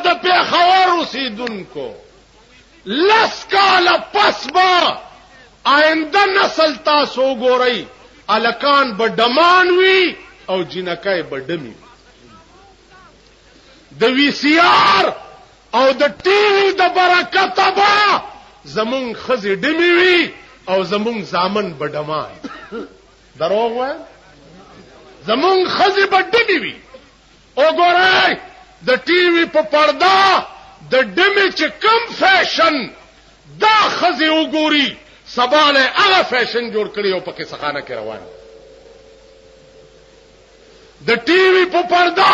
د پیښور اوسیدونکو لس کاله پس به آینده نسل تاسو وګورئ الکان به ډمان وي او جنکای به ډمي د وی سی آر او د ټي وي د برکته به زمونږ ښځې ډمي وي او زمونږ زامن به ډمان دروغ وایم زمونږ ښځې به ډمي وي وګورئ د ټي وي په پرده د ډمې چې کم فیشن دا ښځې وګوري سبا له هغه فیشن جوړ کړي او پکې سخانه کې روان د ټي وي په پرده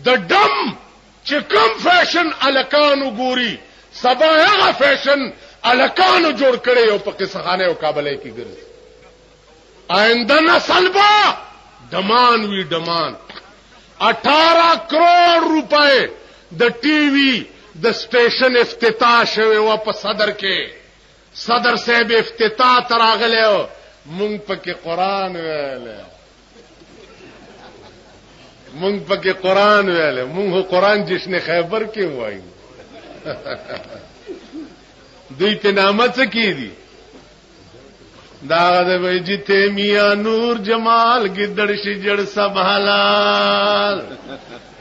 د ډم چې کم فیشن الکانو ګوري سبا هغه فیشن الکانو جوړ کړي او پکې سخانه او کابلې کې ګرځي آینده نسل با ډمان وی ډمان 18 کروڑ روپے د ټي وي د سټیشن افتتاح شوی و په صدر کې صدر صاحب افتتاح تراغله مونږ پکې قران ویل مونږ پکې قران ویل مونږ قران جشن خیبر کې وایو دوی ته نامه څه کیدی دا د ویجی ته میا نور جمال گدڑ شجر سب حلال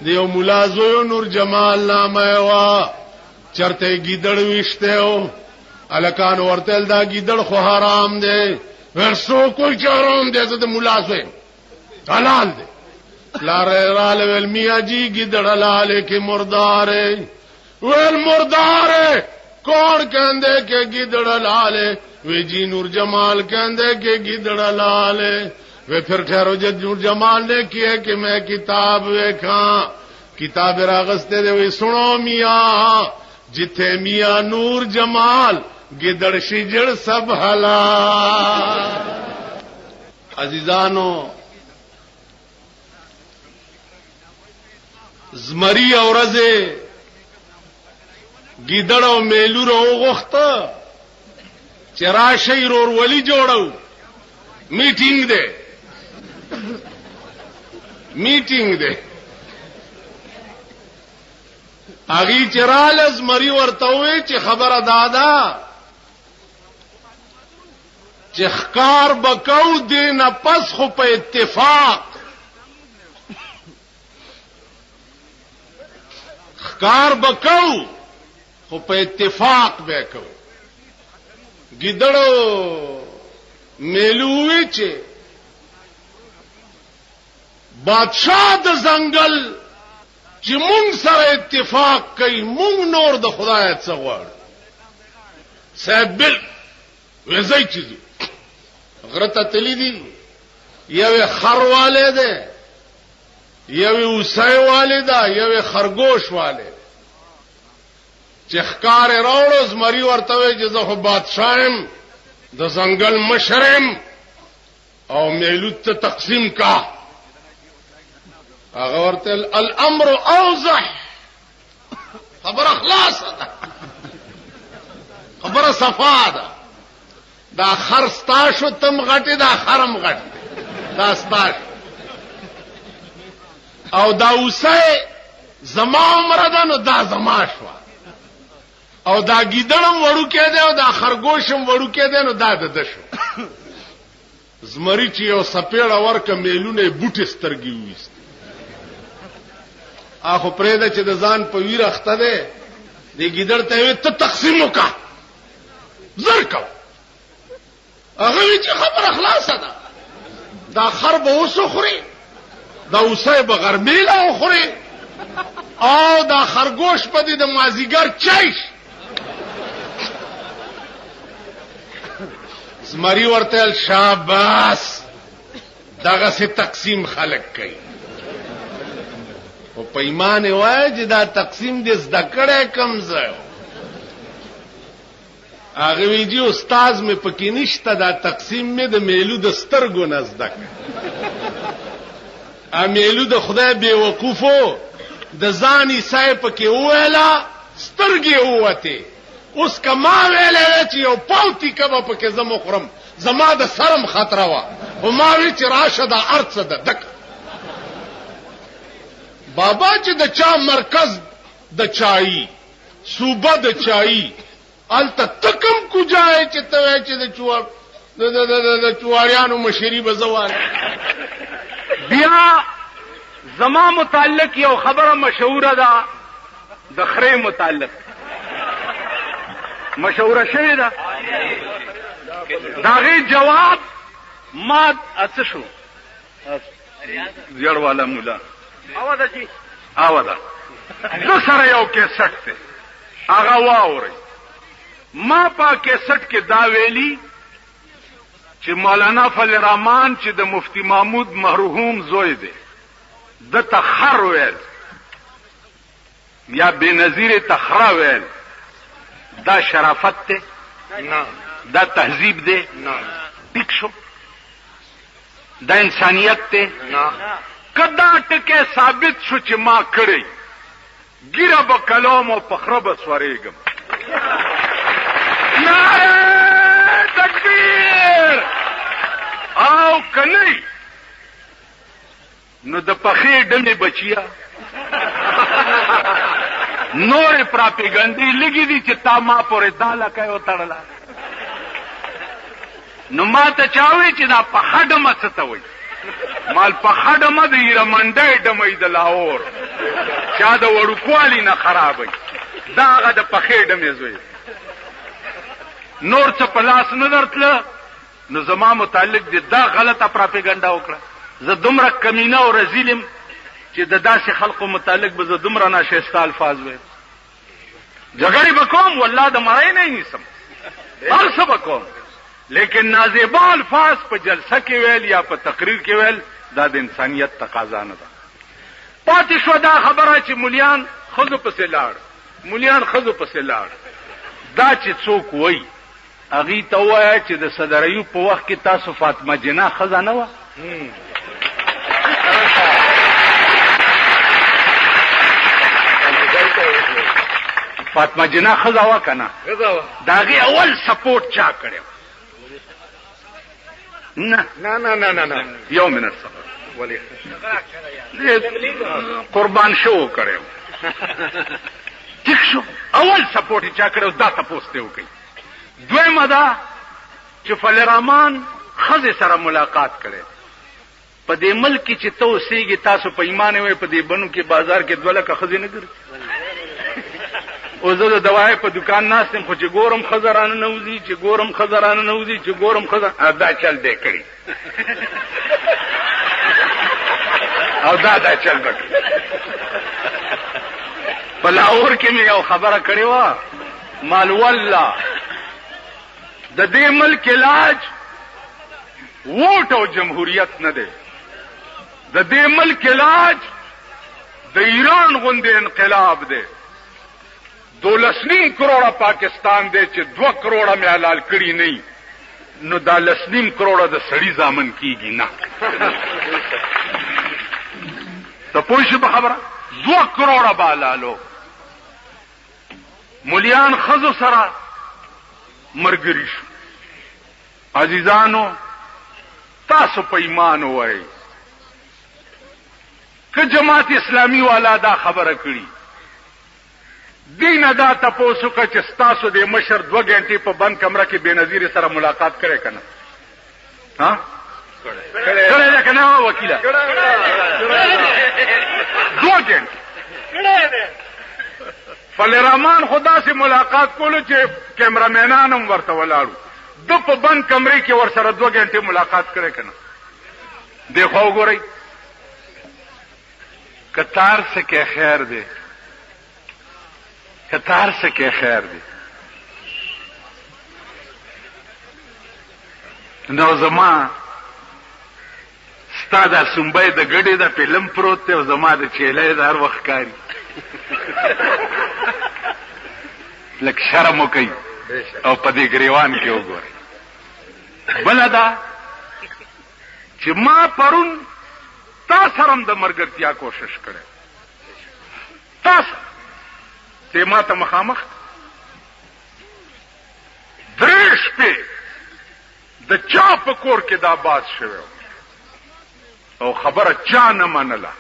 دیو ملازو نور جمال نامه وا چرته گیدڑ وشته او الکان ورتل دا گیدڑ خو حرام دی ورسو کوئی چارون دی زده ملازو حلال دی لار ول میا جی گیدڑ حلال کی مردار ول مردار کون کہندے کہ گیدڑ حلال وی جی نور جمال کہندے کہ گیدڑ حلال وی پھر ٹھہرو جد نور جمال نے کیا کہ میں کتاب ویکھاں کتاب راغستے دے وی سنو میاں جتھے میاں نور جمال گدڑ شجر سب حلال عزیزانو زمری اورزه گیدڑ او میلو رو غخته چراشی رور ولی جوړو میټینګ ده اغي چرال از مری ورتوي چې خبره دادا چې ښکار بکاو دین پس خو په اتفاق ښکار بکاو خو په اتفاق وکاو گیدړو میلووی چې بادشاہ د زنګل چې مونږ سره اتفاق کوي مونږ نور د خدای څخه غواړو صاحب بل وځي چې غرته تلی دي یو خروالے ده یو وسای والدا یو خرگوش والے چې ښکار راوړو زمری ورته وي چې زه خو بادشاہم د زنګل مشرم او میلو ته تقسیم کا هغه ورته الامر اوضح خبر اخلاص ده خبر صفا ده دا خرستا شو تم غټي دا خرم غټ دا ستاش او دا وسه زما عمر ده نو دا زما شو او دا گیدړم وړو کې ده او دا خرګوشم وړو کې ده نو دا د شو زمری چې یو سپېړه ورکه میلونه بوټي سترګي وېست اخو پرې ده چې د ځان په ویر اخته ده د گیدړ ته ته تقسیم وکا زر کو هغه چې خبر اخلاص ده دا خر به وسو خوري دا وسه به غرمېلا خوري او دا خرګوش په دې د مازیګر چایش زمری ورته شاباس داغه سي تقسیم خلق کوي او په ایمان وای چې دا تقسیم دې زده کړه کم ځای هغه ویډیو استاد مې پکې نشته دا تقسیم مې د میلو د سترګو نزدک ا میلو د خدای به وقوفو د ځاني سای پکې ویلا سترګې وته اوس کما ویلې چې یو پاوتی کبه پکې زمو خرم زما د سرم خطر وا او ما وی چې راشه د ارڅ د دک بابا چې د چا مرکز د چای صوبه د چای الته تکم کوجای چې ته چې د چواریانو مشری بزوال. بیا زما متعلق یو خبره مشهوره ده د خره متعلق مشهوره شوې ده. داغه جواب ما اڅ شو زیړ والا مولا اواده جی اواده زه سره یو کیسټ ته هغه واوري. ما په کیسټ کې دا ویلي چې مولانا فضل الرحمن چې د مفتی محمود مرحوم زوی دی د تخر ویل یا بنظیر تخرا ویل دا شرافت ته نه دا تهذیب دی نه ټیک شو دا انسانیت ته نه کدا ټکه ثابت شو چې ما کړی ګیره به کلام او پخره به سوریږم. نعره تکبیر او کنی نو د پخې ډلې بچیا نور پراپیګنډي لګی دي چې تا ما پورې داله کوي تړلا. نو ما ته چاوي چې دا په خډمه څه ته وای مال په خډمه د یرمنډې ډمې د لاهور چا د وړوکوالی نه خرابوي دا هغه د پخې ډمې زوی نور څه پلاس نه درتله. نو زما متعلق دي دا غلطه پراپیګنډا وکړه. زه دومره کمینه او رزیلم چې د داسې خلقو متعلق به زه دومره ناشایسته الفاظ ویم. جګړې به کوم والله د مړی نه نیسم هر څه به کوم لیکن نازیبا الفاظ په جلسه کې ویل یا په تقریر کې ویل دا د انسانیت تقاضا نه ده. پاتې شو دا خبره چې مولیان ښځو پسې لاړ مولیان ښځو پسې لاړ. دا چې څوک وایي هغې ته ووایه چې د صدر ایوب په وخت کې تاسو فاطمه جناح ښځه نه وه. فاطمه جناح ښځه وه که نه د هغې اول سپورټ چا کړی نه نه نه نه نه نه یو منټ صبر ولې قربان شو کړی ټیک شو اول سپورټ چا کړی دا تپوس ته وکړي. دویمه ده چې فضل الرحمن ښځې سره ملاقات کړی په دې ملک کې چې ته اوسېږي تاسو په ایمان وئ په دې بنو کې بازار کې 2 لکه ښځې نه ګرځي. او زه د دوای په دکان ناست یم خو چې ګورم ښځه رانه نوځي چې ګورم ښځه رانه نوځي چې ګورم ښځه دا چل دی کړي او دا چل به کړي. په لاهور کې مې یو خبره کړې وه مال والله د دې ملک علاج ووټ او جمهوریت نه دی. د دې ملک علاج د ایران غوندې انقلاب دی. 12.5 کروڑه پاکستان دی چې 2 کروڑه مې حلال کړي نه نو دا 2.5 کروڑه د سړي زامن کیږي نه. ته پوه شې په خبره 2 کروڑه به حلالو. مولیان ښځو سره مرګري شو. عزیزانو تاسو په ایمان وای که جماعت اسلامی والا دا خبره کړي دینه دا تاسو که چې تاسو د مشر 2 غنټې په بند کمره کې بنظیر سره ملاقات کړي کنه ها کړي ده کنه وکیله 2 غنټې فضل الرحمن خدا سے ملاقات کولو چې کیمرامینان هم ورته ولاړو د په بند کمرې کې ور سره 2 غنټې ملاقات کړي کنه. دیکھو وګورئ کتار سکه خیر دی کتار سکه خیر دی. نو زما ستا دا سنبای د ګډې د فلم پروت دی او زما د چیلې د هر وخت کاري لکه شرم وکړي او په دې ګریوان کې وګورئ. بله دا چې ما پرون تا سره هم د مرګرتیا کوشش کړی تاسو ته ما ته مخامخ 3 شپې د چا په کور کې دا باز شوی او خبره چا نه منله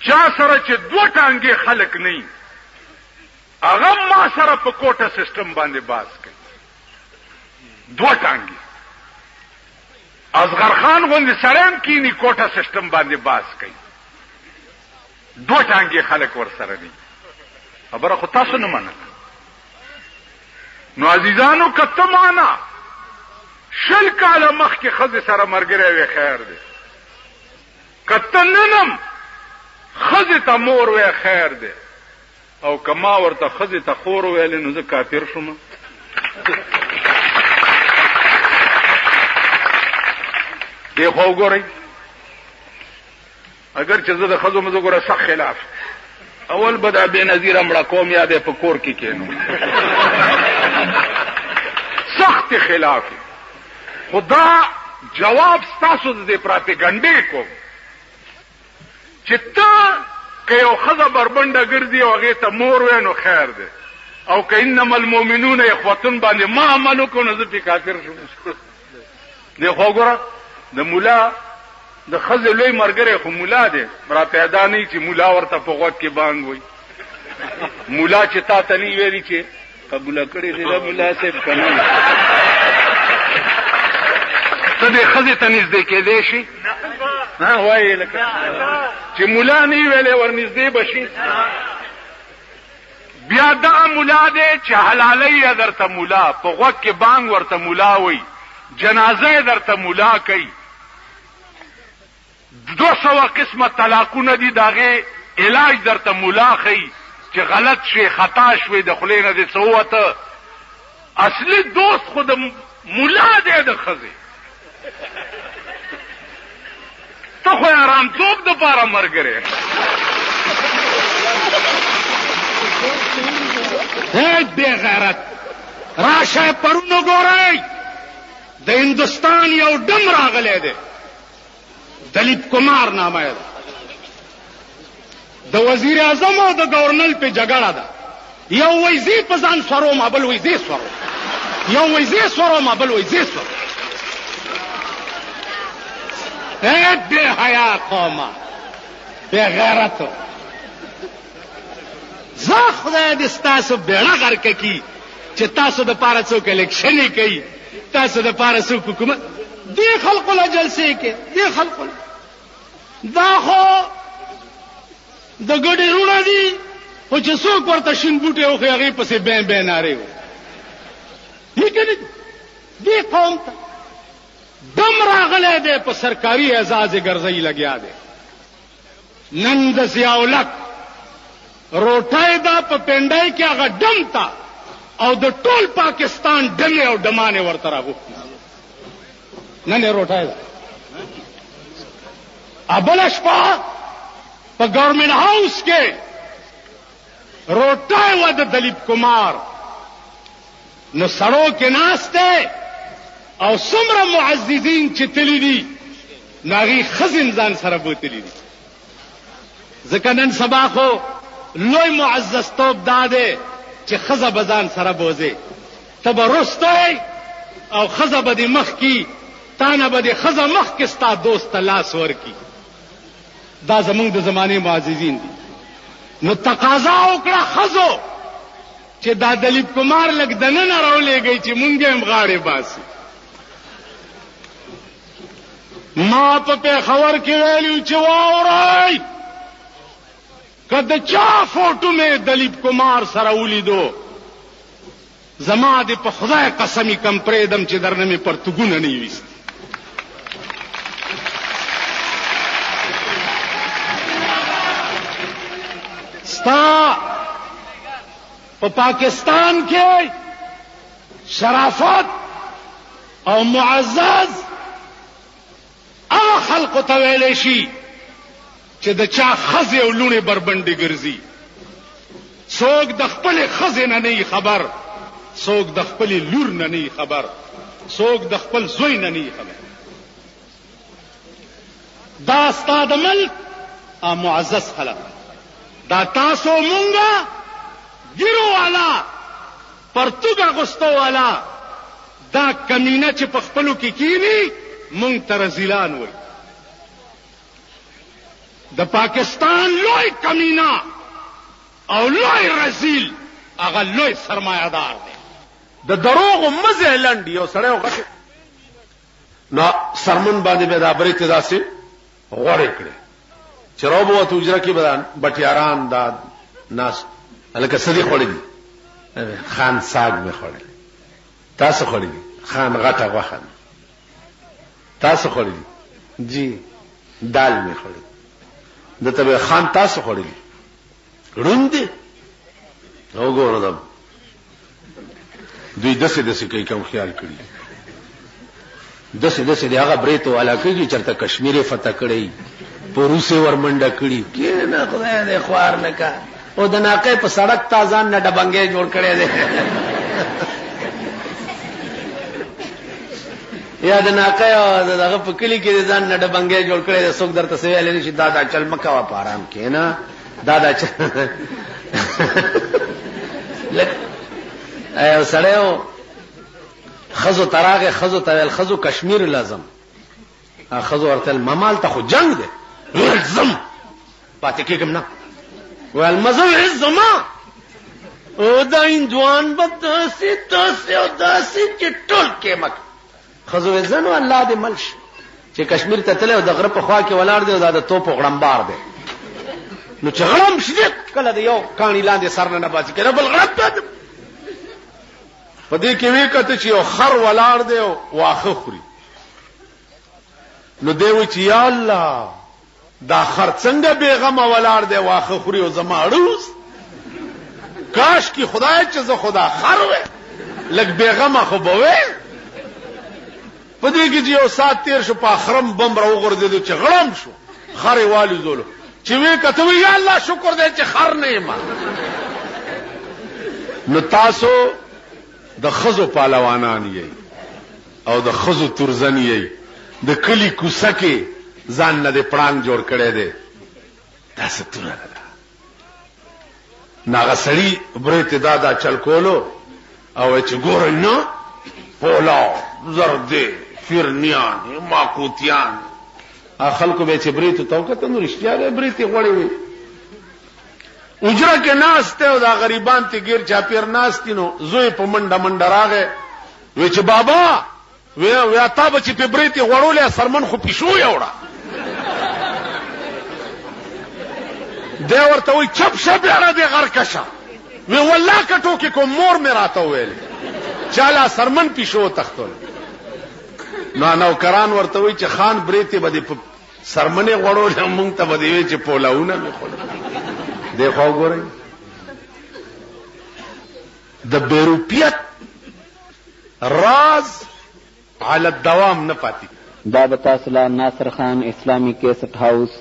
چا سره چې دوه ټانګې خلک نه وي هغه ما سره په کوټه سیستم باندې باز کوي دوه ټانګې اصغر خان غوندې سړی کینی کوټه سیستم باندې باز کوي دوه ټانګې خلک ورسره دي خبره خو تاسو نه منله نو عزیزانو کته معنا شل کاله مخکې ښځې سره ملګری وی خیر دی کته ننم ښځې ته مور وی خیر دی او که ما ورته ښځې ته خور ویلې نو زه کافر شوم دی خو وګورئ اگر چې زه د ښځو مزه ګوره سخت خلاف اول به دا بې نظیره مړه کوم یا دی په کور کې کینو سخت خلاف خو دا جواب ستاسو د دې پراپیګنډې کوم چې ته که یو ښځه بربنډه ګرځي او هغې ته مور وی نو خیر دی او که انما المؤمنون اخوتون باندې ما عمل وکړو نو زه پې کافر شوم دی خو ګوره د ملا د ښځې لوی ملګری خو ملا دی را پیدا نه چې ملا ورته په غوږ کې بانګ وي ملا چې تا ته نه ویلي چې قبوله کړې دې د ملا صاحب که نه ته دې ښځې ته نږدې کېدی شي وایې لکه چې ملا نه ویلې ورنږدې به شي بیا دغه ملا دی چې حلالۍ یې درته ملا په غوږ کې بانګ ورته ملا وي جنازه یې درته ملا کوي 200 قسمه طلاقونه دي د هغې علاج درته ملا ښیي چې غلط شوې خطا شوې د خولې نه دې څه ووته اصلي دوست خو د ملا دی د ښځې ته خو یې ارامتوب دپاره ملګری بې غیرت راشه پرون وګورئ د هندوستان یو ډم راغلی دی دلیپ کمار نامه ده د وزیر اعظم او د گورنر په جګړه ده یو وایي زه په ځان سوروم بل وایي زه سوروم یو وایي زه سوروم بل وایي زه سوروم بې حیا قومه بې غیرتو زه خدای دې ستاسو بیړه غرقه کي چې تاسو دپاره څوک الیکشنې کوي تاسو دپاره څوک حکومت دې خلقو له جلسې کې دې خلقو دا خو د ګډې رونه دي خو چې څوک ورته شین بوټی وښي هغې پسې بین بین نارې وي دې که نه دې قوم ته دم راغلی دی په سرکاري اعزاز یې ګرځۍ لګیا دی نن د ضیاءالحق روټۍ ده په پنډۍ کې هغه ډم ته او د ټول پاکستان ډمې او ډمانې ورته راغوښتي نن یې روټۍ ده بله شپه په ګورنمنټ هاوس کې روټۍ وه د دلیپ کمار نو سړو کې ناست دی او څومره معززین چې تللي دي نو هغې ښځې ځان سره بوتلي دي ځکه نن سبا خو لوی معززتوب دا دی چې ښځه به ځان سره بوځې ته به رستی او ښځه به دې مخکې تا نه به دې ښځه مخکې ستا دوست ته لاس ورکي دا زمونږ د زمانې معززین دي نو تقاضا وکړه ښځو چې دا دلیپ کمار لږ دننه راولېږئ چې مونږ یې هم غاړې باسي ما په پېښور کې ویلي چې واورئ که د چا فوټو مې دلیپ کمار سره ولیدو زما دې په خدای قسمي کم پرېږدم چې درنه مې پرتګونه نه وي ویستي ستا په پاکستان کې شرافت او معزز هغه خلقو ته ویلی شي چې د چا ښځې او لوڼې بربنډې ګرځي څوک د خپلې ښځې نه نه خبر څوک د خپلې لور نه نه خبر څوک د خپل زوی نه نه خبر دا ستا د ملک معزز خلق دا تاسو مونږه ګیرو والا پرتوګ اغوستو والا دا کمینه چې په خپلو کې کینی مونږ ته رزیلان وایي د پاکستان لوی کمینا او لوی رزیل هغه لوی سرمایه‌دار دی. د دروغ مزه لنډ یو سړی وغټ نو سرمن باندې به د برې ته داسې غوړې کړې چې راوبو ته اجره کې بدن بټیاران دا ناس هلکه سدي خوړلې خان ساګ مې خوړلې تاسو خوړلې خان غټه غوښه تاسو خوړلې جی دال مې خوړلې دته به خان تاسو خوړلې روندې وګورم دا دوی دسه کوي کوم خیال کړی دسه دی هغه بریتو والا کوي چرته کشمیر فتح کړی پروسه ورمنډه کړی کینه خدای دې خوار نه کا او د ناقې په سړک تازان نه ډبنګې جوړ کړي دي یا د ناقې او دغه په کلی کې ځان نه ډبنګې جوړ کړي دي څوک درته سویل نشي دادا چل مکا وا پارام کینا دادا چل ایو سړیو خزو تراغه خزو تویل خزو کشمیر لازم خزو ورتل ممال ته خو جنگ دی لازم پاتې کېږم نه ویل مزو عزما او دا اندوان بداسي تاسو او داسي چې ټول کې مک خزو زنو الله دې ملش چې کشمیر ته تله او د غره په خوا کې ولاړ دی او دا د توپ غړمبار دی نو چې غړم شي کله د یو کانی لاندې سر نه باسي کنه بل غړم ته په دې کې وی کته چې یو خر ولاړ دی او واخه خوري نو دی و چې یا الله دا خر څنګه بیغمه ولاړ دی واخه خوري او زما اړوس کاش کی خدای چې زه خدا خر وې لګ بیغمه خو بوي په دې کې چې یو سات تیر شو په خرم بم راو غردې چې غړم شو خر والی زولو چې وی کته وی یا الله شکر دې چې خر نه ما نو تاسو د خزو پهلوانان یې او د خزو ترزن یې د کلی کوڅه کې ځان نه د پړانګ جوړ کړي دي تاسو تور نه ناغسړي برېت دادا چل کولو او چې ګورئ نو پولا زرد فرنیان ماکوتیان خلکو به چې برېت توکته نو رښتیا به برېت غوړې وي اجره کې ناشته او دا غریبان ته غیر چاپیر ناشتي نو زوی په منډه منډه راغې وی چې بابا وی تا به چې په برېت غوړولې سرمن خو پښو یوړه دی ورته وی چپ شه بیره دی غر کشه وی والله کټو کې کوم مور مې راته ویل چاله سرمن پښو تختول نو کران ورته وی چې خان برېت به په سرمنې غوړولې مونږ ته به دی وی چې پولاونه مې خور دیکھو ګورئ د بیروپیت راز علی الدوام نه پاتې دا بتاسلا ناصر خان اسلامی کیسٹ ہاؤس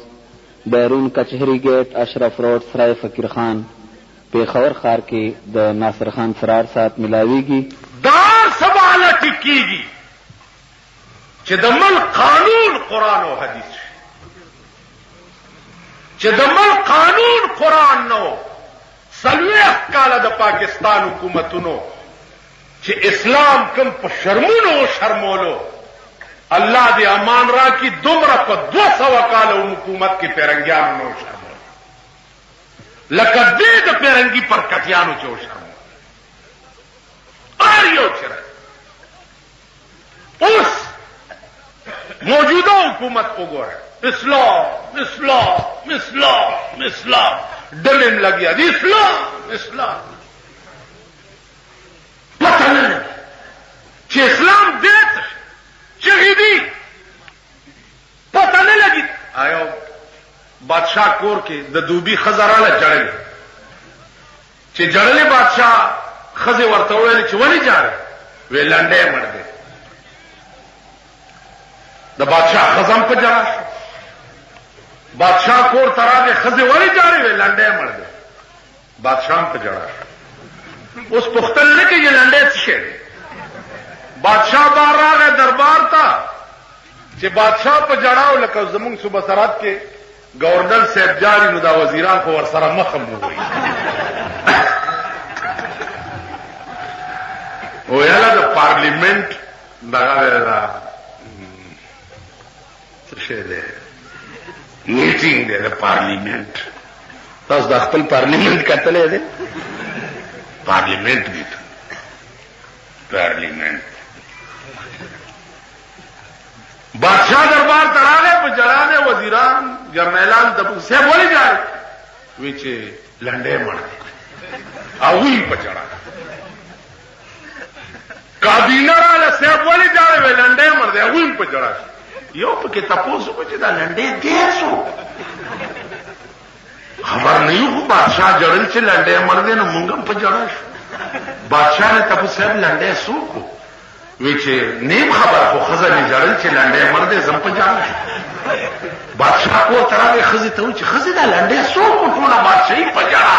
بیرون کچہری گیٹ اشرف روڈ سرائے فقیر خان پیښور ښار کې د ناصر خان سرار سات ملاویږي دا سوال ټکیږي چې د ملک قانون قرآن او حدیث چې د ملک قانون قرآن نو سلویخ کاله د پاکستان حکومتونو چې اسلام کم په شرمونو شرمولو الله دې امان را کی دومره په 200 کاله حکومت کې پیرنګیانو نو شرمول لکه دې د پیرنګي پر کټیانو چو شرمول اریو چر اوس موجوده حکومت وګوره اسلام اسلام اسلام اسلام ډلم لګیا دي اسلام اسلام پته نه چې اسلام دې چې دې پته نه لګي آیو بادشاہ کور کې د دوبي خزراله جړل چې جړلې بادشاہ خزه ورته ویل چې ونی جاره وی لنډه مړ دې د بادشاہ خزم په جړا بادشاہ کور تراغه خزه وری جاری وی لنډه مړ دې بادشاہ په جړا اوس پختل نه کې لنډه څه شي بادشاہ بار راغه دربار ته چې بادشاہ په جړاو لکه زمونږ صوبه سرات کې گورنر صاحب جاری نو دا وزیران خو ور سره مخم وي او یاله د پارلیمنت دغه څه شه ده میټینګ دی د پارلیمنت. تاسو د خپل پارلیمنت کتلې دی؟ پارلیمنت دی، پارلیمنت. بادشاہ دربار ته راغی، په جړانه وزیران جرنیلان د صاحب ولې جاړي وی چې لنډې مړ او وی په جړانه کابینه رااله صاحب ولې جاړي وی لنډې مړ دی او وی په جړانه. یو پکې تاسو په چې دا لنډې دیسو خبر نه یو. بادشاہ جړل چې لنډې مړ دی نو مونږ په جړا شو. بادشاہ نے تاسو صاحب لنډې سوکو وی چې نیم خبر خو خزانه جړل چې لنډې مړ دی زم په جړا شو. بادشاہ کو تراوی خزي ته چې خزي دا لنډې سوکو ټول بادشاہي په جړا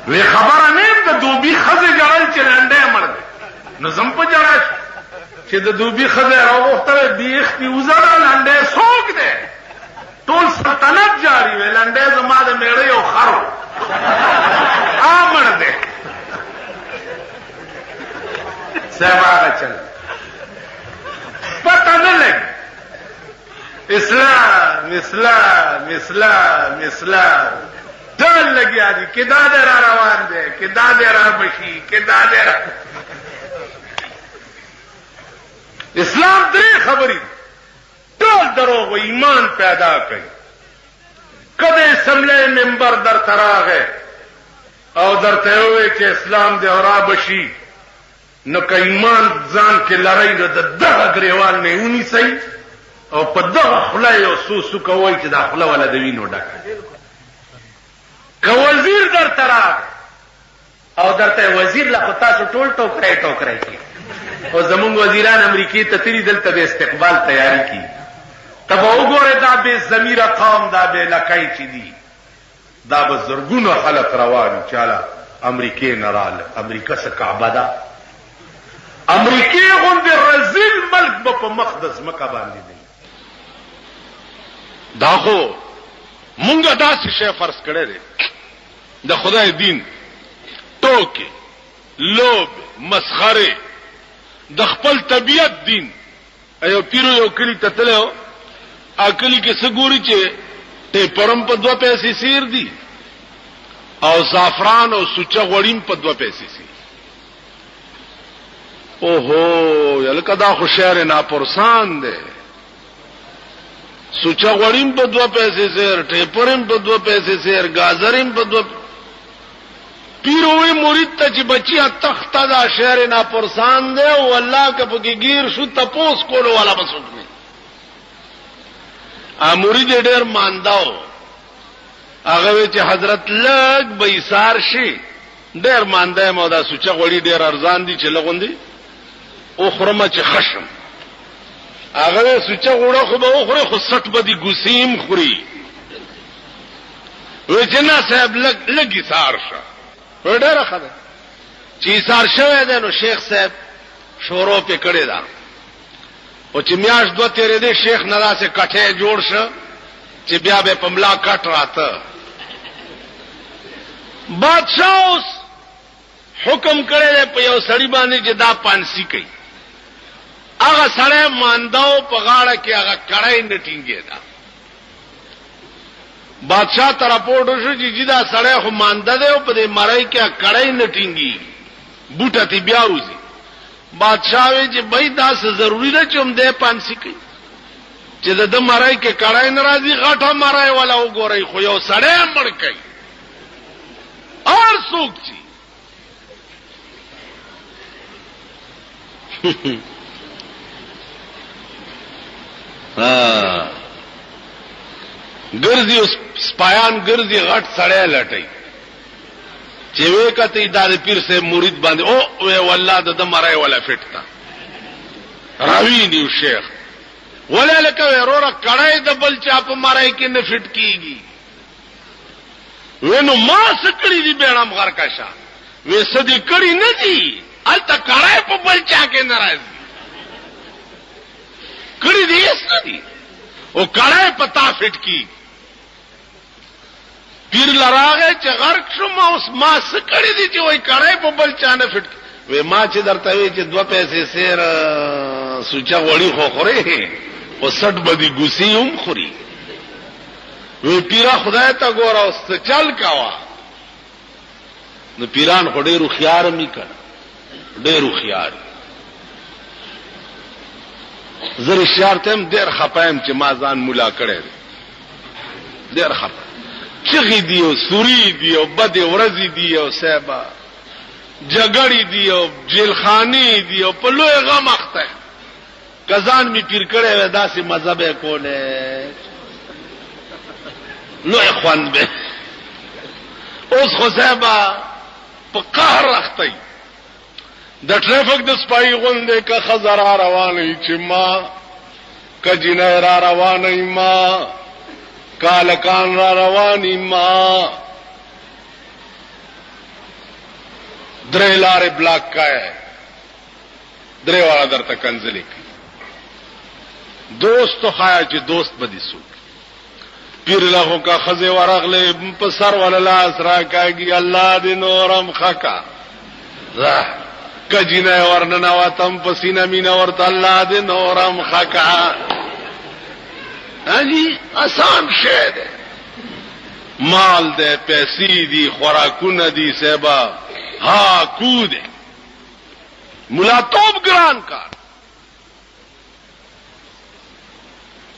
وی خبره نیم د دوبي خزي جړل چې لنډې مړ دی نو زم په جړا شو. چې د دوبي خزه راوخته بیختی وزره لنډې سوک دی ټول سلطنت جاری وی لنډې زما د میړې او خرو آمر دی. صاحب آگا چل پتہ نہ لگ اسلام اسلام اسلام اسلام ډول لګیا دي کې دا دې را روان دی کې دا دې را بشي کې دا دې را اسلام درې خبرې ټول دروغ و ایمان پیدا کوي. کده سملې منبر در تراغه او درته وي چې اسلام دې اورا بشي نو که ایمان ځان کې لړۍ د دغه غریوال نه ونی سي او په دغه خلای او سوسو کوي چې دا خلا ولا د وینو ډکه. که وزیر در تراغه او درته وزیر لا تاسو ټول ټوکرای کی او زمونږ وزیران امریکای ته تری دلته د استقبال تیاری کی. تب وګوره دا به ضمیر قوم دا به لکای چي دي دا به زرګونو خلک روان چاله امریکای نه رااله. امریکا څخه کعبه ده، امریکای غوندې رزیل ملک به په مقدس مکه باندې دی. دا خو مونږه داسې شی فرض کړی دی د خدای دین ټوکې لوب مسخره د خپل طبیعت دین. ایو پیرو یو کلی ته تلو اکلی کې سګوري چې ته پرم په 2 پیسې سیر دي او زعفران او سوچا غوړیم په 2 پیسې سیر. اوهو یلکه دا خو شهر ناپرسان دی. سوچا غوړیم په 2 پیسې سیر، ټیپرم په 2 پیسې سیر، گازرم په 2. پیروی مرید ته چې بچیا تخته دا شهر ناپرسان دی او الله که پکې گیر شو تپوس کولو والا بسوک نه. مرید ډېر مانداو هغه چې حضرت لګ بیسار شي ډېر مانده مو دا سوچا غوړي ډېر ارزان دي چې لغوندي او خرمه چې خشم هغه سوچا غوړه خو به خوري خو 60 بدی ګسیم خوري. و چې نه صاحب لګي سار شه ډېر خبره چې سار شوه ده نو شیخ صاحب شورو په کړي دا او چې میاش 2 تیرې دې شیخ نراسه کټه جوړ شه چې بیا به پملا کټ راته. بادشاہ اوس حکم کړی په یو سړی باندې چې دا پانسی کوي. هغه سړی مانداو په غاړه کې هغه کړای نه ټینګي دا. بادشاہ ته راپورټ وشو چې دا سړی خو مانده دی او په دې مړی کې کړای نه ټینګي بوټه تی بیا روزي. بادشاہ وی چې بای دا څه ضروری ده چې هم دې پانسی کوي چې د مړی کې کړای ناراضي غټه مړی ولا وګورئ خو یو سړی مړ کوي اور څوک چی ګرځي سپایان ګرځي غټ سړی لټي چې وې کته د پیر سے مرید باندې او وې والله د مړی ولا فټتا راوی نیو شیخ ولا لکه ورور کړای د بل چا په مړی کې نه فټ کیږي. وینو ما سکړی دی بیرام غر کاشا وې سدي کړی نه دي الته کړای په بل چا کې ناراضي کړی دی سدي او کړای پتا فټ کی پیر لراغه چې غرق شوم اوس ما سکړی دی چې وای کړای په بل چا نه فټ وې ما چې درته وی چې 2 پیسې سیر سوچا وړي خو خوري او 60 بدی ګوسی هم خوري وی پیرا خدای ته ګوره اوس چل کوا. نو پیران خو ډېر هوښیار مې کړ، ډېر هوښیار. زه رښتیا ته هم ډېر خپه یم چې ما ځان مولا کړی دی، ډېر خپه. چغې دي او سوري دي او بدې ورځې دي او صاحبه جګړې دي او جیلخانې دي او په لوی غم اخته. که ځان مې پیر کړی وی داسې مذهب یې کولی لوی خوند به. اوس خو صاحبه په قهر اخته ی. د ټریفک د سپایي غوندې که ښځه را روانه چې ما، که جینۍ را روانه ما، که هلکان را روانې ما، درې لارې بلاک کړی، درې واړه درته کنځلې کوي. دوست تو خایا چې دوست به دې څوک. پیر لغو کا خزه ورغله په سر وللاس را کاږي، الله دې نورم خکا زه کجینه ورننه واتم پسینه مینه ورته، الله دې نورم خکا. هغه آسان شه ده، مال دې پیسې دي خوراکونه دي سبا ها کو ده. مولا توب ګران کار.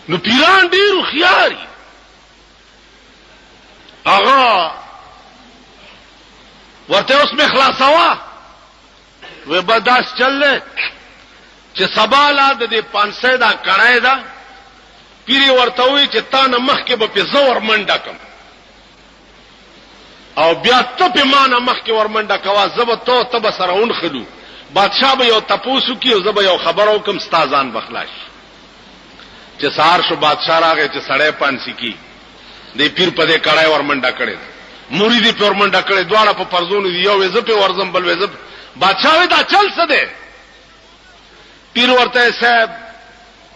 نو پیران ډیر خياري هغه ورته اوس می خلاصوا و بداس چلله چې سبا لا د 500 دا کړای دا پیری ورته وی چې تا نه مخ کې به په زور منډه کم او بیا ته په معنا مخ کې ور منډه کوا زب ته تب سره اون خلو بادشاہ به یو تپوسو کی او زب یو خبرو کوم استادان بخلاش چې سار شو بادشاہ راغی چې سړی پانسی کی دی پیر په دې کړای ور منډه کړي مرید په ور منډه کړي دواړه په پرزونو دی یو وزه په ورزم بل وزه بادشاہ وی دا چل څه دی پیر ورته صاحب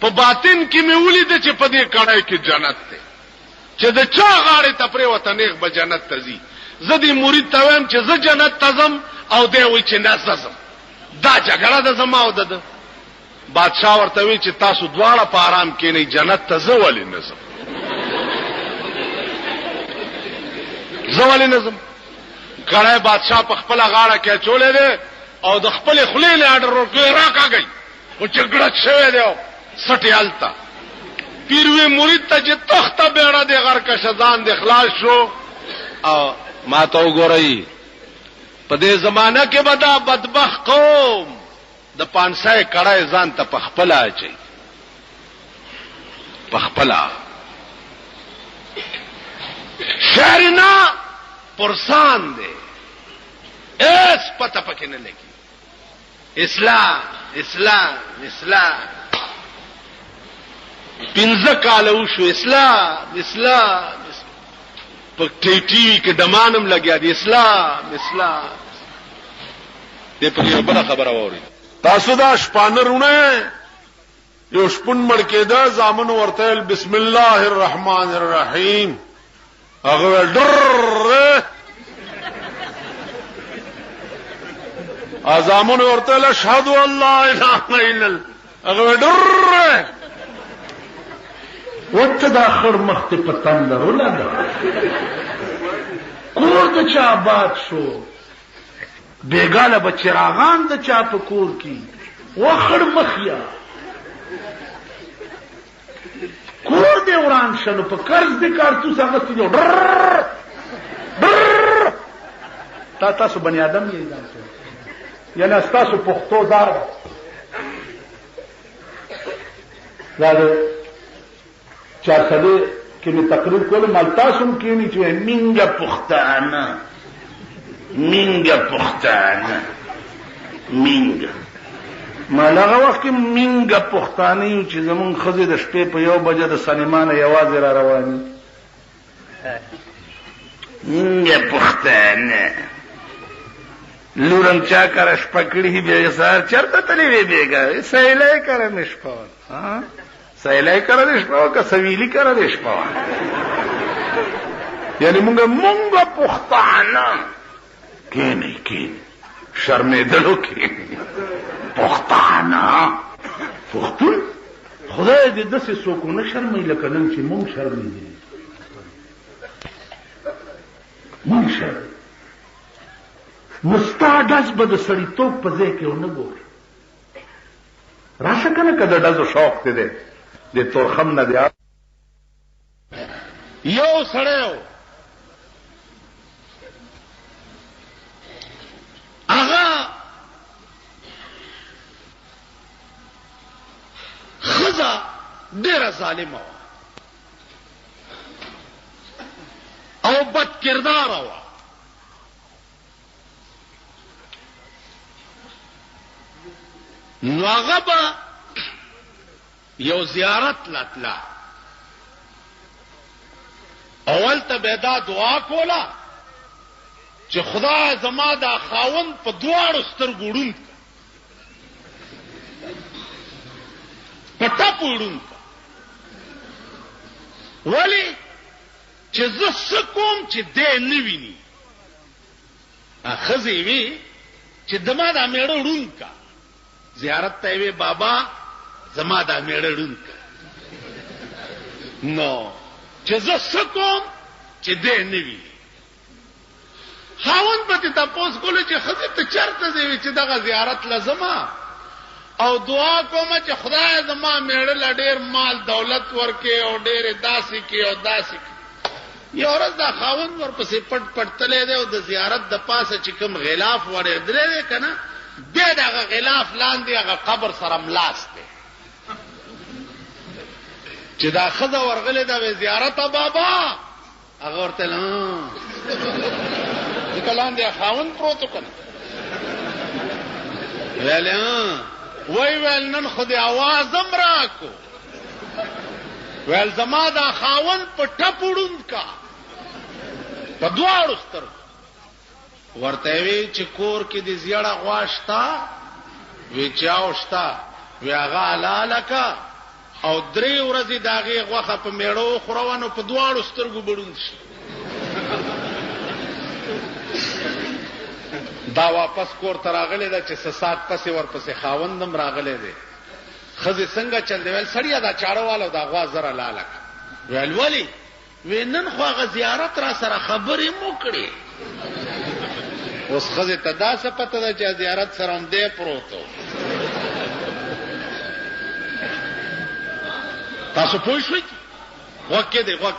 په باطن کې مې ولید چې په دې کړای کې جنت ده چې د چا غاړه تپره وته نیغ به جنت تزي زدي مرید ته ویم چې زه جنت تزم او دی وی چې نازم دا جګړه د زما او د بادشاہ ورته وی چې تاسو دواړه په آرام کې نه جنت ته زولې نظم زولې نظم کړه بادشاہ په خپل غاړه کې چولې ده او د خپل خلې له اډر ورکړه راکاږي او جګړه شوه دی سټیالتا پیروي مرید ته چې تخته بیره د غر کا شزان د اخلاص شو او ما ته وګورئ په دې زمانہ کې بدا بدبخت قوم د 500 کړه ځان ته پخپلا اچي پخپلا شهرنا پرسان دے اس پتہ پکې نه لګي اسلام اسلام اسلام 15 کال وشو اسلام اسلام په ټي ټي کې دمانم لګیا دي اسلام اسلام دې په یو بل خبره ووري تاسو دا شپانرونه یو شپون مړ کېدا زامن ورته بسم الله الرحمن الرحیم هغه ډر ازامن ورته اشهد الله اله الا الله هغه ډر وته د اخر مخته پتن درول دا کور د چا آباد شو بیگاله بچراغان د چا په کور کې وخر مخیا کور دې وران شنو په قرض دې کارتوس هغه ستو ډر تاسو بنی آدم یې ځان یعنی تاسو پختو دار دا چارسده کې می تقریر کول مال تاسو کې نه چې منګه پختانه منګه پختانه منګه مالغه وخت کې منګه پختانه چې زمون خزه د شپې په 1 بجه د سلیمانه یوازې را رواني منګه پختانه لورم چا کرش پکړی به سار چرته تلې وی بیګا سیلای کرے مشپا ها سیلای کرے مشپا کا سویلی کرے مشپا یعنی مونږه پختانه کینه کین شرمېدلو کې پختانه پختون خدای دې دسه سکونه شرمې لکه نن چې مونږ شرمېږي شي نو ستا ډز به د سړیتوب په ځای کې ونه ګوري. راشه کنه که د ډزو شوق دی دی د تورخم نه دی. یو سړی و هغه ښځه ډېره ظالمه وه او بد کرداره وه. نو هغه به یو زیارت لتله، اول ته به دا دعا کوله چې خدای زما دا خاوند په دواړو سترګو ړوند کړه، په ټپو ړوند کړه. ولې چې زه څه کوم چې دی نه ویني. ښځې وی چې زما دا میړه ړوند کړه. زیارت ته وی بابا زما دا میړه ړوند کړه. نو چې زه څه کوم چې دی نه ویني. خاوند به ته تپوس کولو چې ښځې ته چېرته ځې؟ چې دغه زیارت لزما او دعا کومه چې خدای زما میړه له ډېر مال دولت ورکړي او ډېرې داسې کړي او داسې کړي. یو ورځ دا خاوند ورپسې پټ پټ تللی دی او د زیارت د پاسه چې کوم غلاف ورېدلی دی که نه، دی د هغه غلاف لاندې هغه قبر سره ملاس دی. چې دا ښځه ورغلې ده وی زیارته بابا، هغه ورته ځکه لاندې خاوند پروت و که نه. ویل نن خو دې اواز هم راکو، ویل زما دا خاوند په ټپو ړوند کا په دواړو سترګو. ورته وی چې کور کې دې زیړه غوا شته؟ وی چاو شته. وی هغه حلاله که او 3 ورځې د هغې غوښه په میړه وخوروه نو په دواړو سترګو به ړوند شي. دا واپس کور ته راغلی ده چې څه ساعت پسې ورپسې خاوند هم راغلی دی. ښځې څنګه چل دی؟ ویل سړیه دا چاړه والا دا غوا زره لاله کړه. ویل ولې؟ وی نن خو هغه زیارت را سره خبرې مو کړې. اوس ښځې ته دا څه پته ده چې زیارت سره هم دی پروت و. تاسو پوه شوئ؟ غوږ کې دی غوږ.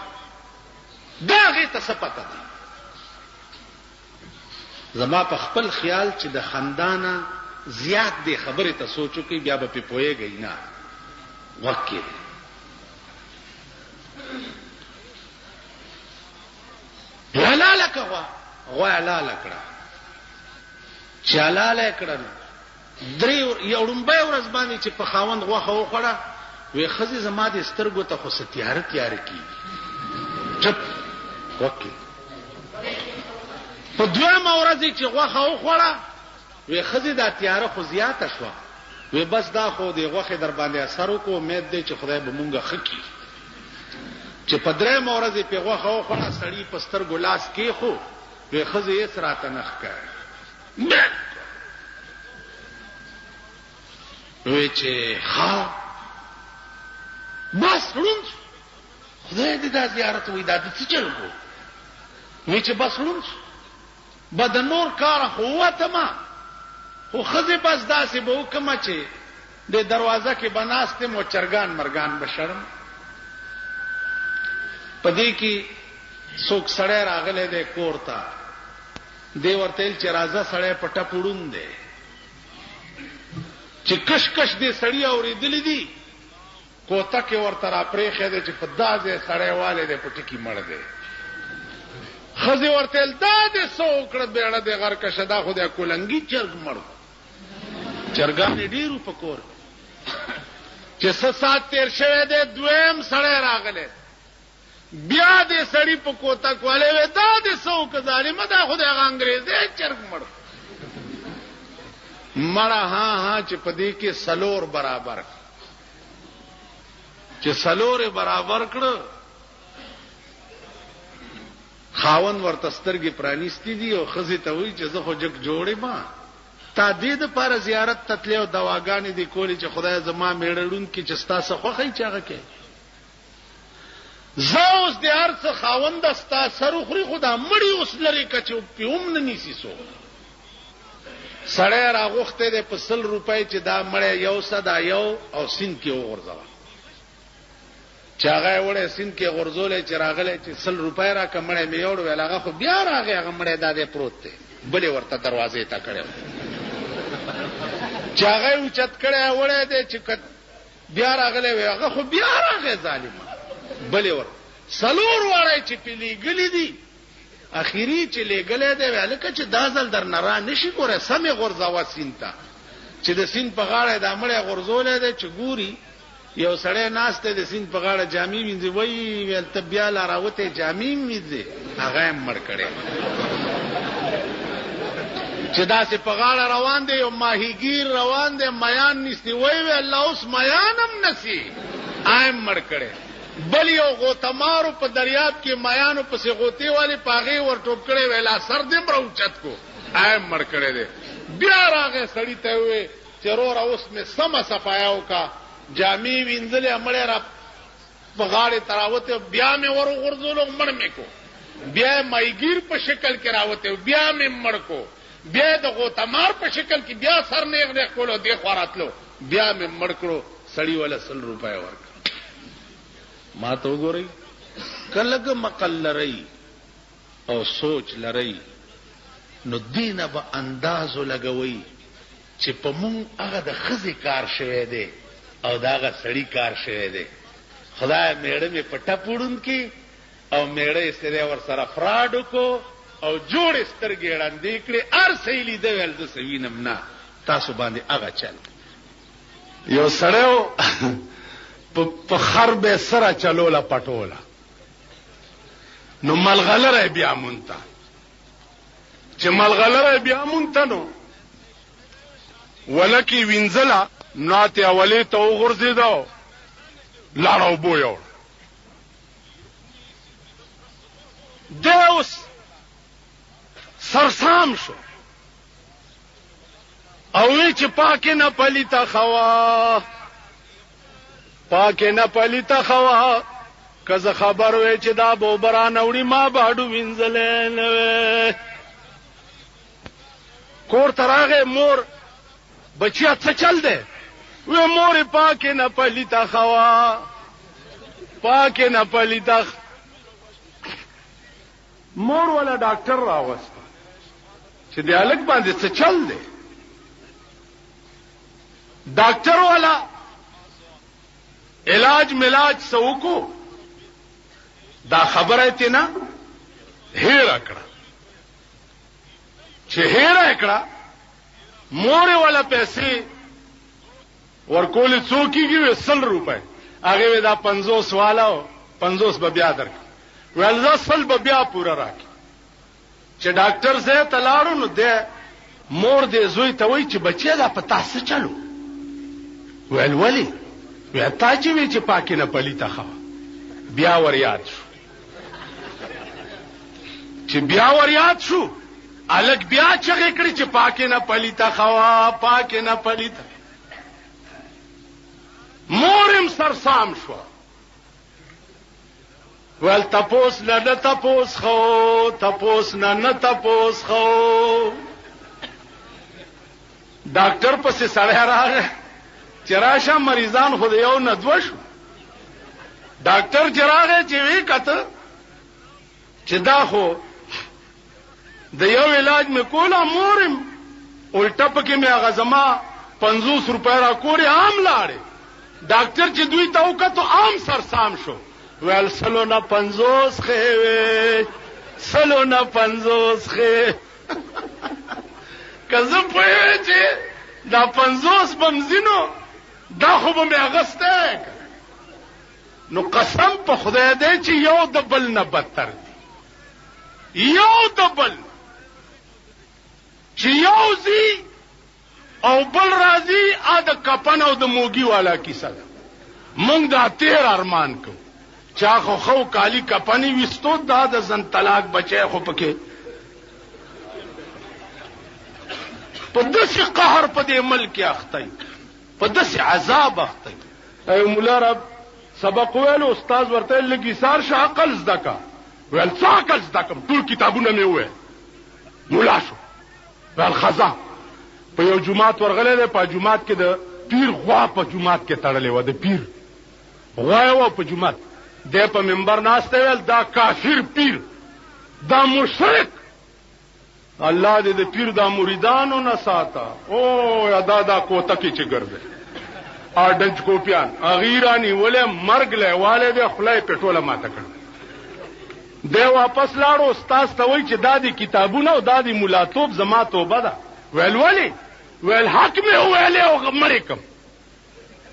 دا هغې ته څه پته ده؟ زما په خپل خیال چې د خندانه زیات دی خبرې ته سوچ وکړئ بیا به پې پوهېږئ نه. غوږ کې دی. حلاله که غوا حلاله کړه. چې حلاله یې کړه نو یو ړومبۍ ورځ باندې چې په خاوند غوښه وخوړه، وی ښځې زما دې سترګو ته خو څه تیاره تیاره کېږي. چپ غوږ کې. په 2مه ورځ چې غوښه وخوړه، وی ښځې دا تیاره خو زیاته شوه. وی بس دا خو د غوښې در باندې اثر وکړو، امید دی چې خدای به مونږه ښه کړي. چې په 3مه ورځ یې پې غوښه وخوړه، سړي په سترګو لاس کېښو. وی ښځې هېڅ راته نه ښکاري. وی چې ښه بس ړوند شو. خدای دې دا زیارت وی دا د څه چلګو؟ وی چې بس ړوند شو. به د نور کاره خو ووتمه، خو ښځې بس داسې به وکړمه چې د دروازه کې به ناست یم او چرګان مرګان به شړم. په دې کې څوک سړی راغلی دی کور ته. دی ورته ویل چې راځه سړی په ټپ ړوند دی. چې کش کش دې سړي اورېدلی دي، کوتک یې ورته راپرېښی دی چې په دا ځای سړی والی دی په ټکي مړ دی. ښځې ورته ویل دا دې څه وکړه بیړه دې غر کشه، دا خو د کولنګي چرګ مړ. چرګانې ډېرو په کور چې څه ساعت تېر شوی دی، 2یم سړی راغلی. بیا دې سړي په کوتک والی وی دا دې څه وکړه ظالمه، دا خو د هغه انګریزی چرګ مړ. مړه ها چې په دې کې 4 برابر کړه. چې 4 برابر کړه، خاوند ورته سترګې پرانیستې دي او ښځې ته وایي چې زه خو جګ جوړې ما تا دې دپاره زیارت ته تلې او دواګانې دې کولې چې خدای زما میړه ړوند کړي چې ستا څه خوښوي چې هغه کوي. زه اوس د هر څه خاوند ستا سر خوري خو دا مړی اوس لرې که چې پیوم نه نیسي څوک. سړی راغوښتی دی په 100 روپۍ چې دا مړی یو څه دا یو او سیند کې وغورځوه. چې هغه یې وړی سیند کې غورځولی چې راغلی چې 100 روپۍ راکړه مړی مې یوړ ویل هغه خو بیا راغی هغه مړی دا دی پروت دی بلې ورته دروازې ته کړی چې هغه یې اوچت کړی وړی دی چې بیا راغلی وی هغه خو بیا راغی ظالمه بلې ور 4 واړی چې پې لیږلي دي اخیری چې لیږلی دی وی هلکه چې دا ځل در نه را نشي ګوره سمې غورځوه سیند ته چې د سیند په غاړه دا مړی غورځولی دی چې ګوري یو سړی ناست دی د سیند په غاړه جامې وینځي وایي ویل ته بیا لا راوتی جامې وینځې هغه یې مړ کړی چې داسې په غاړه روان دی یو ماهیګیر روان دی میان نیسي وایي وی الله اوس میان هم نسی آیم مړ کړی. بل یو غوتمارو په دریاب کې میانو پسې غوتې والی په هغې ور ټوپ کړی ویل سر دې مړه اوچت کو آیم مړ کړی دی. بیا راغی سړي ته ووی چې وروره اوس مې سمه صفایه وکړه جامې وینځلې مړی را په غاړې ته راوتی بیا مې ور وغورځولو مړ مې کو بیا یې مایګیر په شکل کې راوتی بیا مې مړ کو بیا یې د غوتمار په شکل کې بیا سر نیغ نیغ کولو دې خوا راتلو بیا مې مړ کړو. سړي وله 100 روپۍ ورکړه. ما ته وګورئ که لږ مقل لرئ او سوچ لرئ نو دینه به اندازو لګوئ چې په مونږ هغه د ښځې کار شوی دی او د هغه سړي کار شوی دی. خدای میړه مې په ټپ وړونکي او میړه یې سره ورسره فراډ وکړو او جوړې سترګې ړندې کړې هر څه یې لیده ویل زه څه وینم نه تاسو باندې هغه چل. یو سړی و په خر به سره چلوله پټوله نو ملغلره بیا مونته چې ملغلره بیا مونته نو ولکې وینځله ناتې اولې ته وغورځېده لاړه اوبو یوړ. دی اوس سرسام شو او وی چې پاکې نه پلیته خوا پاکې نه پلیته خوا که زه خبر وی چې دا به اوبه رانوړي ما به هډو وینځلی نه وی. کور ته راغی مور بچیا څه چل دی وی مور پاکې نه پلیته خوا پاکې نه پلیته. مور والا ډاکټر راوسته چې د هلک باندې څه چل دی. ډاکټر والا علاج ملاج سوکو دا خبره تی نه هیره کړه چې هیره کړه مور والا پیسې ورکول څوکیږي 100 روپۍ هغه دا 50 والا 50 به بیا درک ویل زه 100 به بیا پوره راکړي. چې ډاکټر زه تلاړو نو ده مور دې زوی ته وای چې بچی دا په تاسو چلو ویل ولی وی تا چې وی چې پاکې نه پلیته خوا بیا ور یاد شو چې بیا ور یاد شو الک بیا چغې کړې چې پاکې نه پلیته خوا پاکې نه پلیته. مورم سرسام شو ویل تپوس نه تپوس خو تپوس نه تپوس خو. ډاکټر پسې سړی راغی چې راشه مریضان خو د یو نه دوه شو. ډاکټر چې راغی چې وی کته چې دا خو د یو علاج مې کوله مورم الټه پکې مې هغه زما 50 روپۍ را کورې عام لاړې. ډاکټر چې دوی ته وکتو عام سرسام شو ویل 150 خې وی 150 خې. که زه پوهې چې دا 50 بمزینو دا خو به مې اغستی نو قسم په خدای دی چې یو د بل نه بدتر دی. یو د بل چې یو ځي او بل راځي ا د کپن او د موګي والا کیسه ده. مونږ دا تیر ارمان کو چا خو کالی کپنی وستو دا د زن طلاق بچي خو پکې په داسې قهر په دې ملک اخته په داسې عذاب اخته. ای مولا رب سبق ویل استاد ورته لګي سار شه عقل زده کا ویل څه عقل زده کوم ټول کتابونه مې وې مولا شو ویل خزا په یو جمعات ورغله ده په جمعات کې د پیر غوا په جمعات کې تړلې و د پیر غوا و په جمعات د په منبر ناشته ویل دا کافر پیر دا مشرک الله دې د پیر دا مریدانو نه ساته او یادا دا کوته کې چې ګرځي اډنج کوپیان اغیرانی ولې مرګ له والے د خلای پټوله ماته کړ دی واپس لاړو استاد ته وای چې دا دي کتابونه او دا دي مولاتوب زما توبه ده ویل ولی ویل حق مې ویلې او مړکم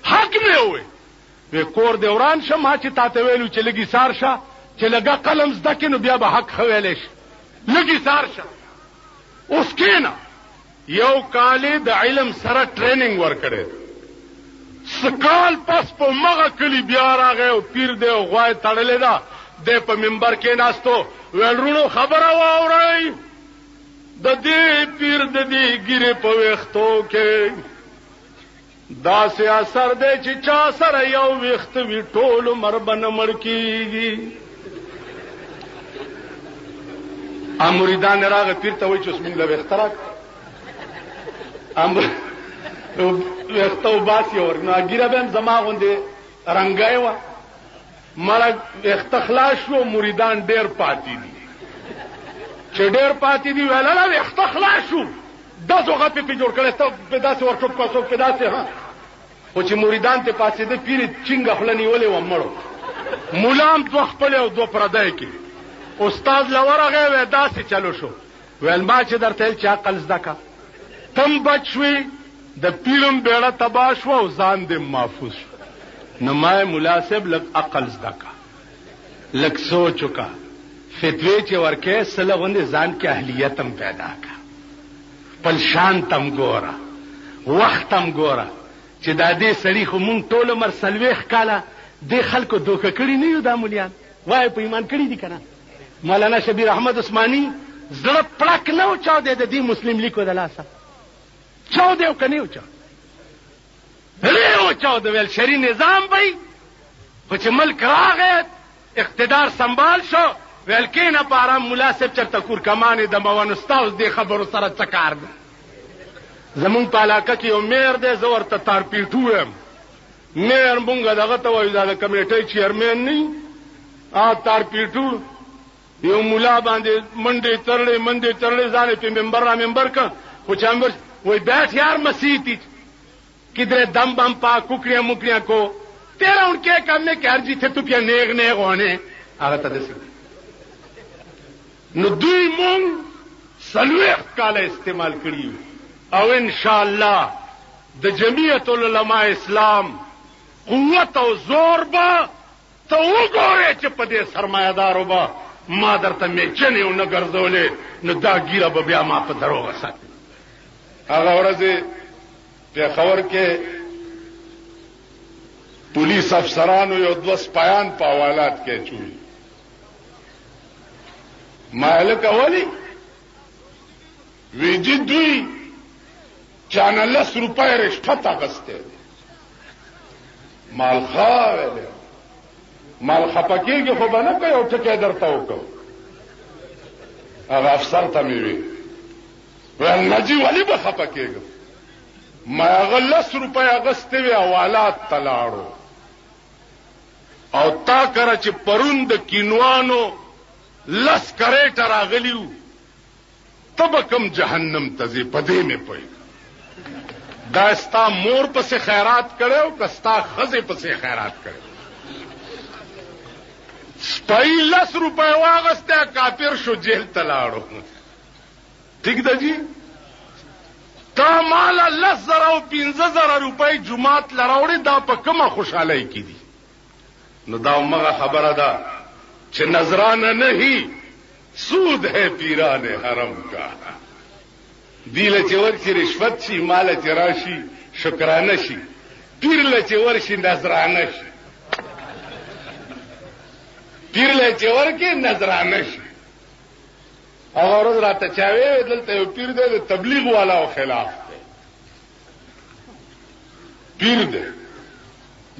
حق مې وې وی کور دی وران شه ما چې تاته ویلو چې لګي سار شه چې لګا قلم زده کینو بیا به حق خویلې شي لګي سار شه اوس کینا یو کال د علم سره ټریننګ ورکړي سکال پس په مغه کلی بیا راغی او پیر دی او غوای تړلې ده د په منبر کې ناستو ولرونو خبره واورئ د دې پیر د دې ګیره په وختو کې دا سه اثر دی چې چا سره یو وخت وی ټول مربن مړ کیږي امریدان راغ پیر ته وای چې اسمن له وختراک امر وختو باسي اور نو ګیره بهم زما غوندې رنگای و مړ اختخلاص شو مریدان ډیر پاتې دي چې ډیر پاتې دي ویل لا اختخلاص شو داسو غپې په جوړ کړي ته په داسې ورچوب کوڅو په داسې ها او چې مریدان ته پاتې دي پیر چنګ خپلنی ولې و مړو مولام تو خپل او دو پردای کې استاد لورغه و داسې چلو شو ویل ما چې درته چا عقل زدکا تم بچوي د پیرم بیړه تباش و ځان دې محفوظ نو ما مناسب لک عقل زدکا لک سوچ کا فتوی چې ورکه سره غوندې ځان کې اهلیت هم پیدا کا پل شان تم ګورا وخت تم ګورا چې دا دې سړي خو مونږ ټول عمر سلويخ کاله دې خلکو دوکه کړی نه یو دا مليان وای په ایمان کړی دي کنه مولانا شبیر احمد عثماني زړه پړک نه او چا دې مسلم لیکو د لاسه چا دې او کني او چا له چا د ویل شری نظام وای خو چې ملک راغی اقتدار سنبال شو ویل کینه په آرام مناسب چرته کور کمانه د موان استاد دې خبرو سره څکار دي زمون په علاقه کې یو میر دې زور ته تار پیټوم میر مونږه دغه ته وای دا کمیټې چیرمن نه تار پیټو یو مولا باندې منډه ترلې ځانې په منبر کا خو چامبر وای بیٹھ یار مسیتی کدھر دم بم پا ککڑیاں مکڑیاں کو تیرا ان کے کرنے کے ہر جی تھے تو پیا نیغ ہونے هغه ته دسي نو دوی مونږ سلوخ کاله استعمال کړی او ان شاء الله د جمعیت العلماء اسلام قوت او زور با ته وګورئ چې په دې سرمایدارو با ما درته میچنې او نه ګرځولې نو دا ګیره به بیا ما په دروغه ساتي هغه ورځ په خبر کې پولیس افسرانو یو دوه سپایان په حوالات کې چوي مالک اولی ویجی دوی چانه 10 روپے رشوت اغسته مال خاوله مال خپکیږي خو به نه کوي او ټکی درته وکړو هغه افسر ته مې وی ول نجی ولی به خپکیږي ما هغه 10 روپے اغسته وی حوالات تلاړو او تا کر چې پروند کینوانو لس کریټ راغلیو تب کم جهنم تزي پدې مې پوي دا ستا مور پسې خیرات کړو کستا خزه پسې خیرات کړو سپای 10 روپے واغسته کافر شو جیل تلاړو ٹھیک ده جی تا مال 10,000 او 15,000 روپے جمعات لراوړي دا په کومه خوشاله کې دي نو دا مغه خبره ده چې نظرانه نہیں سود ہے پیران حرم کا دیل چې ورشي رشوت شي مال چې راشي شکرانه شي پیر له چې ورشي نظرانه شي پیر له چې ورکه نظرانه شي هغه ورځ راته چاوي دلته یو پیر دی تبلیغ والا او خلاف دی پیر دی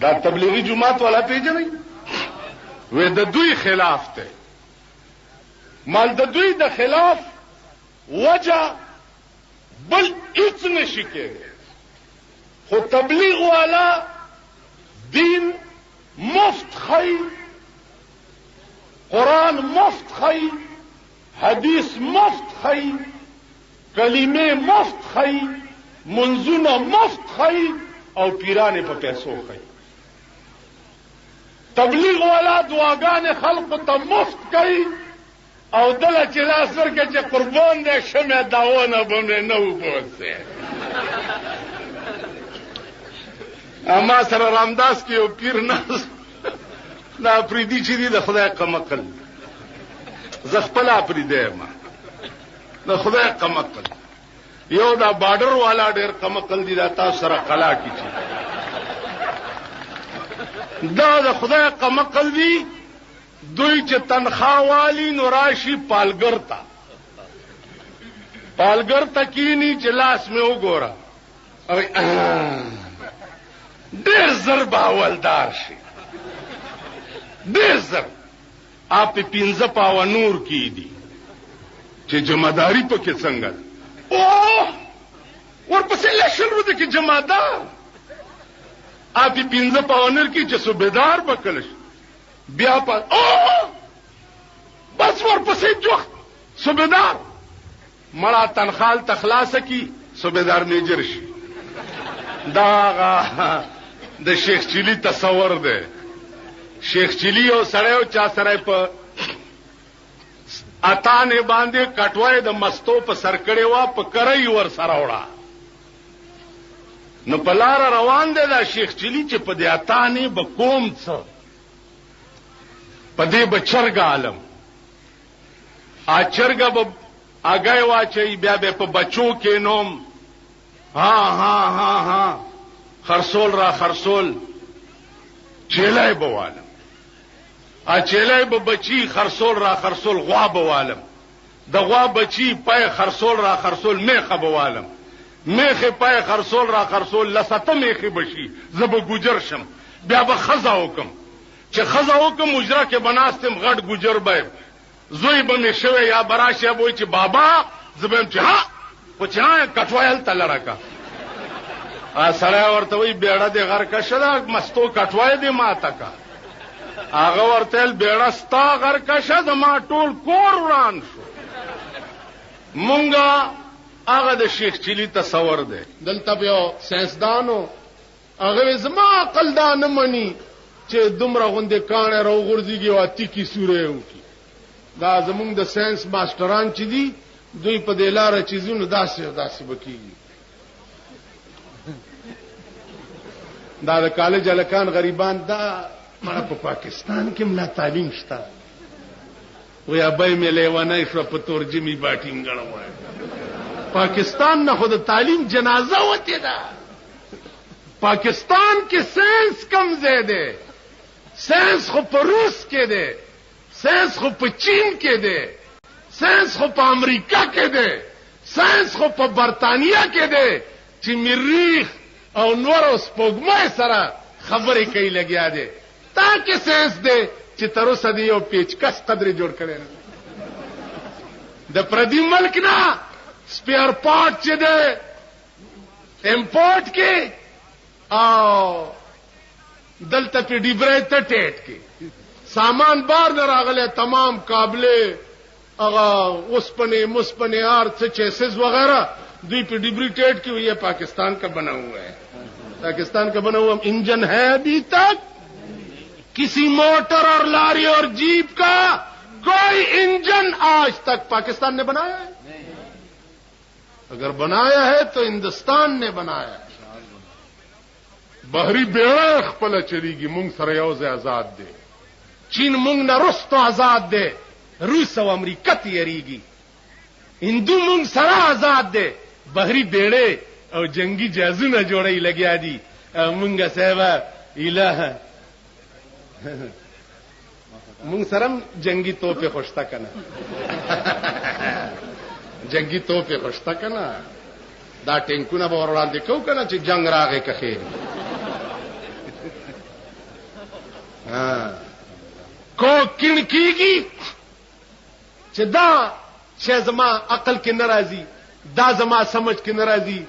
دا تبلیغی جماعت والا پیژنئ وې د دوی خلاف ته مال د دوی د خلاف وجه بل هیڅ نشي کېږي خو تبلیغ والا دین مفت خی قرآن مفت خی حدیث مفت خی کلمه مفت خی منځونه مفت خی او پیرانې په پیسو خی تبلیغ والا دعاګانې خلقو ته مفت کوي او دله چې لاس ورکړي چې قربان دی شمع داونه به مې نه وبوسې اما سره رامداس کې یو پیر ناست دا پریدي چې دي د خدای قمقل زه خپله پریدی یم د خدای قمقل یو دا بارډر والا ډېر قمقل دي دا تاسو سره قلا کې چې دا د خدای قمقل دي دوی چې تنخواه والی نو راشي پالګر ته کینی چې لاس مې وګوره ډېر زر به اولدار شي ډېر زر آپ 15 پاوه نور کی دي چې جمعداري پکې څنګه اوه ورپسې لشل ورته کې جمعدار آپ 15 پاوه نور کی چې صوبیدار بکلش بیا په بس ورپسې جوخ صوبیدار مړه تنخال تخلاص کی صوبیدار میجر شي دا د شیخ چلی تصور دی شیخ چلی او سړی او چا سره په اتانه باندې کټوای د مستو په سر کړي وا په کرای ور سره وړه نو په لار روان دی دا شیخ چلی چې په دې اتانه به کوم څه په دې بچرګ عالم اچرګ به اگای واچي بیا به په بچو کې نوم ها خرصول را خرصول چیلای بوالم ا چیلای به بچی خرصول را خرصول غوا بوالم د غوا بچی پای خرصول را خرصول میخه بوالم میخه پای خرصول را خرصول لسته میخه بشي زب ګجر شم بیا به خزا وکم چې خزا وکم مجرا کې بناستم غټ ګجر به زوی به می شوی یا براشه وای چې بابا زبم چې ها و چې ها کټوایل تلړکا ا سره ورته وی بیړه دی غر کا شدا مستو کټوای دی ماته کا هغه ورتل بیړه ستا غر کا شدا ما ټول کور وران شو مونږه هغه د شیخ چلی تصور دی دلته یو ساينسدانو هغه زما عقل دا نه مني چې دومره غونډه کانه راو غورځيږي او اتی کی سورې وکي دا زمونږ د ساينس ماستران چې دي دوی په دې لار چیزونو داسې بکیږي دا د کالج الکان غریبان دا مړه په پاکستان کې ملا تعلیم شته وې ابای مې لیوانای شو په ترجمه باټینګ غړوای پاکستان نه خود تعلیم جنازه وته ده پاکستان کې ساينس کم زیاده ساينس خو په روس کې ده ساينس خو په چین کې ده ساينس خو په امریکا کې ده ساينس خو په برتانیا کې ده چې مریخ او نور اوس پوګمای سره خبرې کوي لګیا دي تاکي ساينس دې چې تر اوسه دی یو پیچکس قدر جوړ کړي د پردي ملک نه سپیر پارت چې ده امپورټ کې او دلته په ډیبره ته ټیټ کې سامان بار نه راغله تمام قابله اغا اوسپنے مسپنے اور چیسز وغیرہ دوی پہ ڈبریٹیٹ کی یہ پاکستان کا بنا ہوا ہے پاکستان کا بنا ہوا انجن ہے ابھی تک کسی موٹر اور لاری اور جیپ کا کوئی انجن آج تک پاکستان نے بنایا ہے اگر بنایا ہے تو ہندوستان نے بنایا ہے بحری بیڑا خپل چلی گی مونږ سره یوځای آزاد دے چین مونږ نه رستو آزاد دے روس او امریکا تیریږي هندو مونږ سره آزاد دے بحری بیڑے او جنگی جهازونه جوړی لګیا دي مونږه صاحب الہ مونږ سره جنگی توپه خوشتا کنه جنگی توپه خوشتا کنه دا ټینکونه به ور وړاندې کو کنه چې جنگ راغی که خیر کو کین کیږي چې دا چې زما عقل کې ناراضي دا زما سمجھ کې ناراضي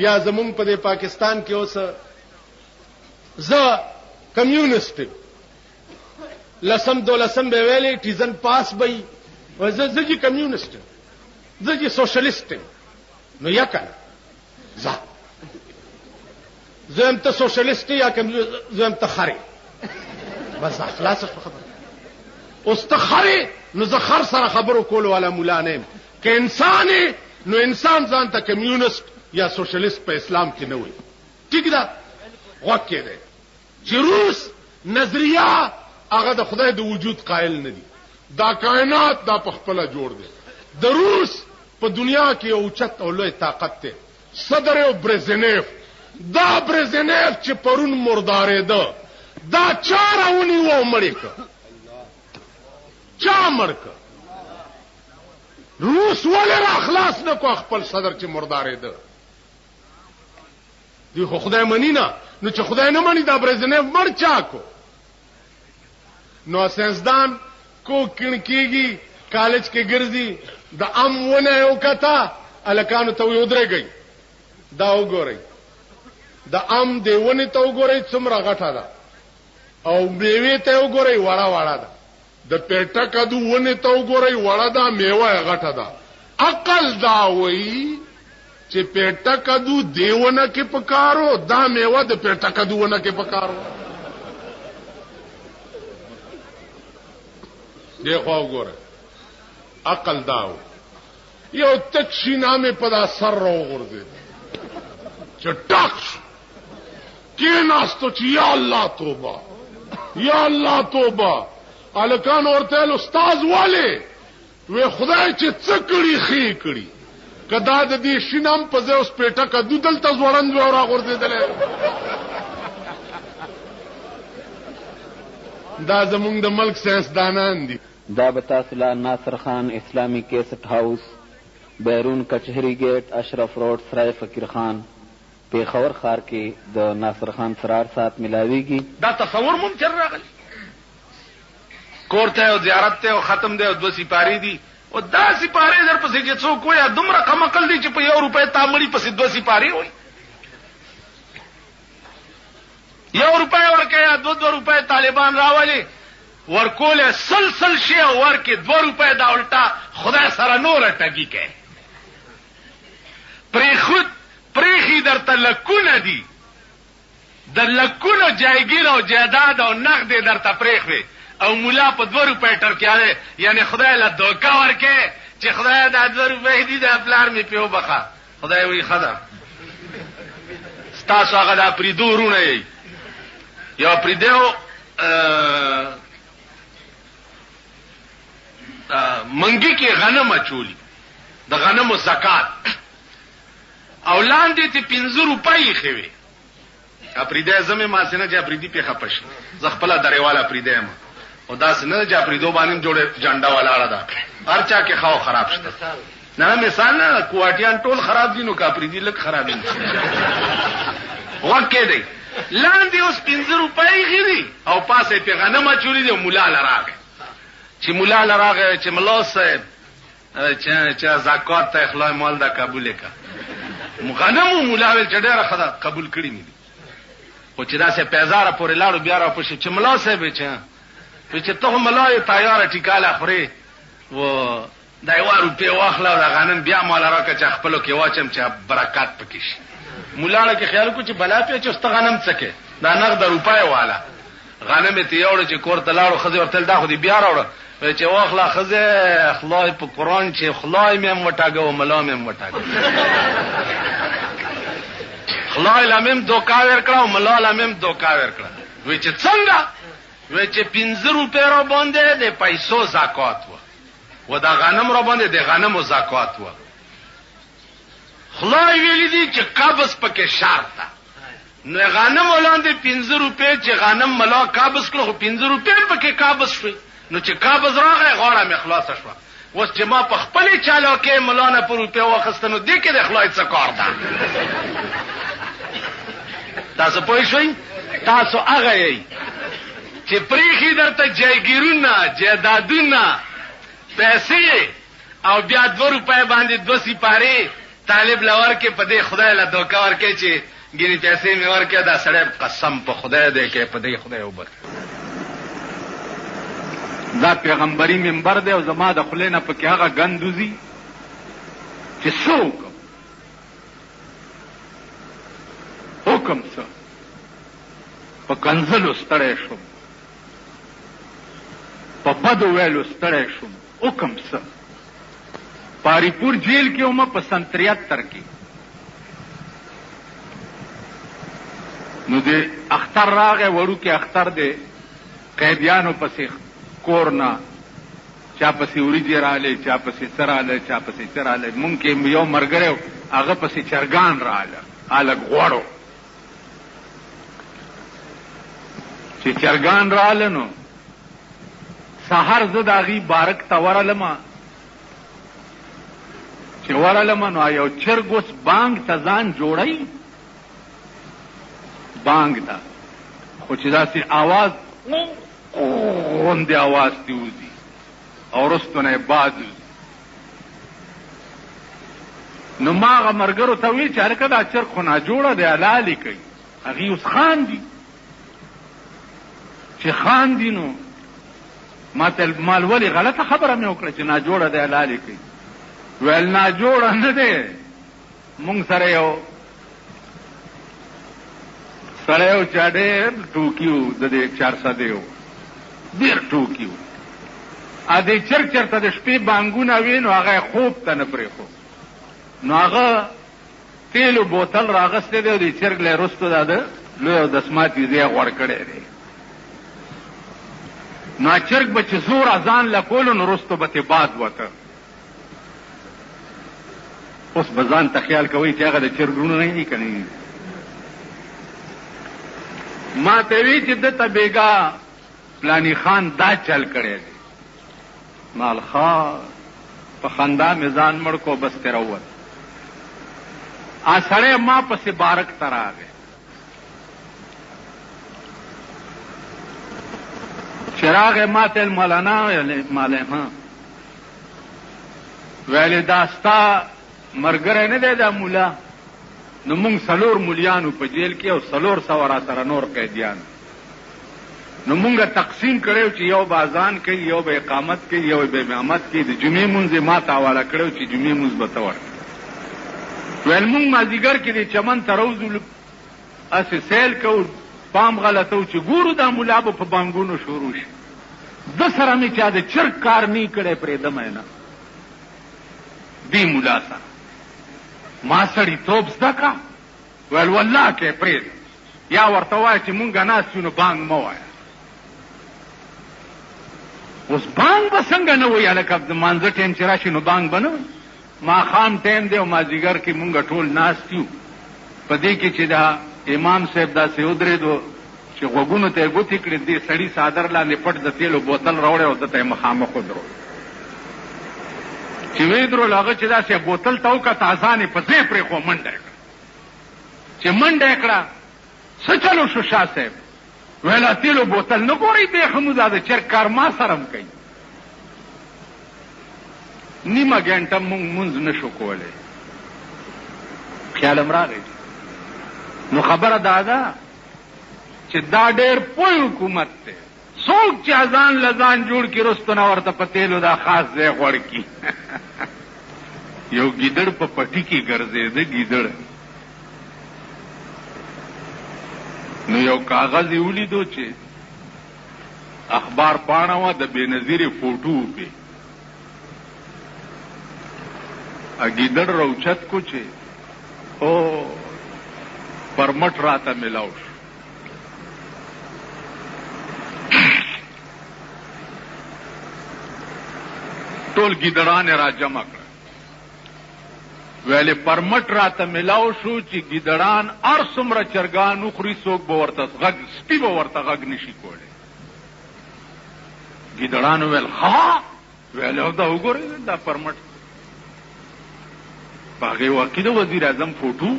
یا زمون په پاکستان کې اوس زه کمیونست لسم دولسم به ویلې ټیزن پاس بې زه چې کمیونست زه چې سوشلیست نو یا کنه زه هم ته سوشلیست یا زه هم ته خري بس خلاص خبره اوس ته خري نو زه خر سره خبرو کول والا مولانا کې انسان نو انسان ځان ته کمیونست یا سوشلیست په اسلام کې نه وي ٹھیک ده وکړه ده چې روس نظریه هغه د خدای د وجود قائل نه دي دا کائنات دا په خپل جوړ دي د روس په دنیا کې اوچت او لوی طاقت ته صدر او برزنیف دا برزنیف چې پرون مردارې ده دا چارونی و مړک چا مړک روس ولې را خلاص نه کو خپل صدر چې مردارې ده دی خو خدای منی نه نو چې خدای نه منی دا برزنیف مړ چا کو نو سنسدان کو کینکیږي کالج کې ګرځي د ونه یو کته الکانو ته یو درېږي دا وګورئ د دیونه ته وګورئ څومره غټه ده او میوه ته وګورئ وړه وړه ده د پیټه کدو ونه ته وګورئ وړه ده میوه غټه ده عقل دا وایي چې پیټه کدو دیونه کې پکارو دا میوه د پیټه کدو ونه کې پکارو دیکھو وګوره عقل داو یو تک شینامه په دا سر راو غورځي چې ټاک کې ناستو چې یا الله توبه یا الله توبه الکان ورته استاد والے وې خدای چې څکړي خې کړي کدا د دې شینام په ځای اوس پیټه کدو دلته زوړند و را غورځیدل دا زمونږ د ملک سیاستدانان دي دا بتاسلا ناصر خان اسلامی کیسٹ ہاؤس بیرون کچہری گیٹ اشرف روڈ سرائے فقیر خان پیښور ښار کې د ناصر خان سرار سات ملاویږي دا تصور ممکن راغلی کور ته او زیارت ته او ختم دی او 2 سپاری دي او دا سپاری در پسې چې څوک وي دومره کم عقل دي چې په 1 روپۍ تامړي پسې 2 سپاری وي 1 روپۍ ورکه یا 2 روپۍ طالبان راولي ورکول سلسل شي او ورکه 2 روپۍ دا الټا خدای سره نور ټګي کوي پری خود پریخي درته لکونه دي د لکونو جایګیر او جیداد او نقد درته پریخوي او مولا په 2 روپۍ ټرکیاله یعنی خدای له دوکا ورکه چې خدای دا 2 روپۍ دي د پلار می پیو بخا خدای وی خدا ستاسو هغه د پریدورونه یې یا پریدو منګي کې غنم اچولي د غنمو زکات او لاندې ته 15 روپۍ خوي اپریده زمه ما سينه چې اپریدي په خپش ز خپل دریواله اپریده ما او دا سينه چې اپریدو باندې جوړه جنډا والا اړه ده هرچا کې خاو خراب شته نه مثال نه کوټیان ټول خراب دي نو کا اپریدي لک خراب دي وکه دی لاندې اوس 15 روپۍ غوي او پاسه په غنمه چوری دی مولا لراغه چې مولا لراغه چې ملا صاحب چې زکات ته اخلاص مال دا قبول کا غنمو مولا ول چې ډېر خدا قبول کړی نه دي او چې دا سه پیزار پورې لاړو بیا را پښې چې ملا صاحب چې ته ملا یې تیار ټیکاله خوري و دا 1 روپۍ واخلا دا غنم بیا مال راکه چې خپل کې واچم چې برکات پکې شي مولا له خیال کو چې بلا په چې است غنم څکه دا نقد روپۍ والا غنم ته یوړ چې کور ته لاړو خزه ورتل دا خو دې بیا راوړ چې واخلا خزه خلای په قران چې خلای مې وټاګو ملا مې وټاګو خلای لمم دوکا ورکړه او ملا لمم دوکا ورکړه وای چې څنګه وای چې 15 روپۍ را باندې د پیسو زکات و دا غنم را باندې د غنمو زکات و خلای ویل دي چې قبض پکې شرط ده نو غنم ولاندې 15 روپۍ چې غنم ملا قبض کړو 15 روپۍ پکې قبض شوی نو چې قبض راغی غاړه مې خلاص شوه اوس چې ما په خپل چالو کې مولانا پر روپۍ واخستنو دې کې د خلای څه کار ده تاسو پوه شئ تاسو هغه یې چې پریخي درته جایګیرونه جایدادونه پیسې او بیا 2 روپۍ باندې 2 سپارې طالب لور کې په دې خدای له دوکا ورکې چې ګینه پیسې مې ورکې دا سړی قسم په خدای دې کې په دې خدای وبر دا پیغمبري منبر دی او زما د خلې نه پکې هغه ګندوزي چې څوک حکم څه په کنزلو ستړی شوم په بدو ویلو ستړی شوم حکم څه پاری پور جیل کې ومه په 73 کې نو دې اختر راغی وړو کې اختر دی قیدیانو پسې کورنا چا پسې وریجې رااله چا پسې سراله چا پسې چراله مونږ کې یو مرګره هغه پسې چرګان رااله الګ غوړو چې چرګان رااله نو سحر زه داغي بارک تا ورالما چې ورالما نو یو چرګ اوس بانګ ته ځان جوړی بانګ تا خو چې داسې आवाज غوندې आवाज دی وځي او رستونه باد نو ما هغه مرګرو ته وی چې هلکه دا چرګ خو ناجوړه دی حلالې کوي هغې اوس خاندي چې خاندي نو ما ته مال ولې غلطه خبره مې وکړه چې ناجوړه دی حلالې کوي ویل ناجوړه نه دی مونږ سره یو سړی و چا ډېر ټوکي و د دې 400 و ډېر ټوکي و ا دې چرګ چېرته د شپې بانګونه وي نو هغه یې خوب ته نه پرېښود نو هغه تیلو بوتل راغستی دی او دې چرګ له رستو دا د لوی او دسماتي ځای غوړ کړی دی نو چرګ به چې زور اذان له کولو نو رستو به تې باد وته اوس به ځان ته خیال کوئ چې هغه د چرګونو نه دي که نه ما ته وی چې دته بیګا پلانی خان دا چل کړی دی مالخا په خندا میزان مړ کو بس تیرا ووت ا سړی ما پسې بارک ته راغی چې راغی ما ته مولانا مالما ویلې دا ستا مرګری نه دی دا مولا نو مونږ 4 مولیانو په جیل کې او 400 را سره نور قیدیان نو مونږه تقسیم کړو چې یو بازان کوي یو به اقامت کوي یو به امامت کوي د جمعې مونږه ما ته حواله کړو چې جمعې مونږ به تور ویل مونږ مازیګر کې د چمن تروزو اسې سیل کو پام غلطو چې ګورو دا مولا په بانګونو شروع شي د سره می چا د چرګ کار نه کړي پرې دمه نه دی مولا سره ما سړی توپ زده کا ویل والله کې پرې یا ورته وایي چې مونږ ناست یو نو بانګ مه وایه اوس بانګ به څنګه نه وایي هلکه د مانځه ټایم چې راشي نو بانګ به نه وایي ماښام ټایم دی او مازدیګر کې مونږ ټول ناست یو په دې کې چې دا امام صاحب داسې ودرېدو چې غوږونو ته یې ګوتې کړې دې سړي څادر لاندې پټ د تیلو بوتل راوړی او دته یې مخامخ ودرو چې وی درول هغه چې داسې بوتل ته وکته اذان یې په ځای پرېښو منډه یې کړه چې منډه یې کړه څه چلو شو شاه صاحب ویل تیلو بوتل نه ګورئ دی خمو دا د چرګ کار ما سره هم کوي نیمه ګنټه مونږ مونځ نه شو کولی خیالم راغی نو خبره دا ده چې دا ډېر پوه حکومت دی څوک چې اذان لذان جوړ کړي رستو نه ورته په تیلو دا خاص ځای غوړ کړي یو ګیدړ په پټي کې ګرځېده ګیدړ نو یو کاغذ یې ولیدو چې اخبار پاڼه وه د بېنظیرې فوټو پې ګیدړ روچت کو چې او پرمټ راته ملاو شو ټول ګیدړان را جمع کړه ویلې پرمټ راته ملاو شو چې ګیدړان هر څومره چرګان وخوري څوک به ورته غږ سپي به ورته غږ نشي کولی ګیدړانو ویل ها ویل دا وګورئ دا پرمټ په هغې واقع د وزیر اعظم فوټو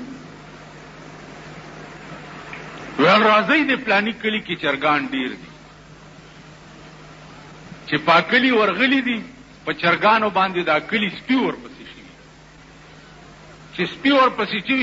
ویل راځئ د پلاني کلي کې چرګان ډېر دي چې پاکلی ورغلی دي په چرګانو باندې دا کلی سپي ورپسې شي چې سپي ورپسې شي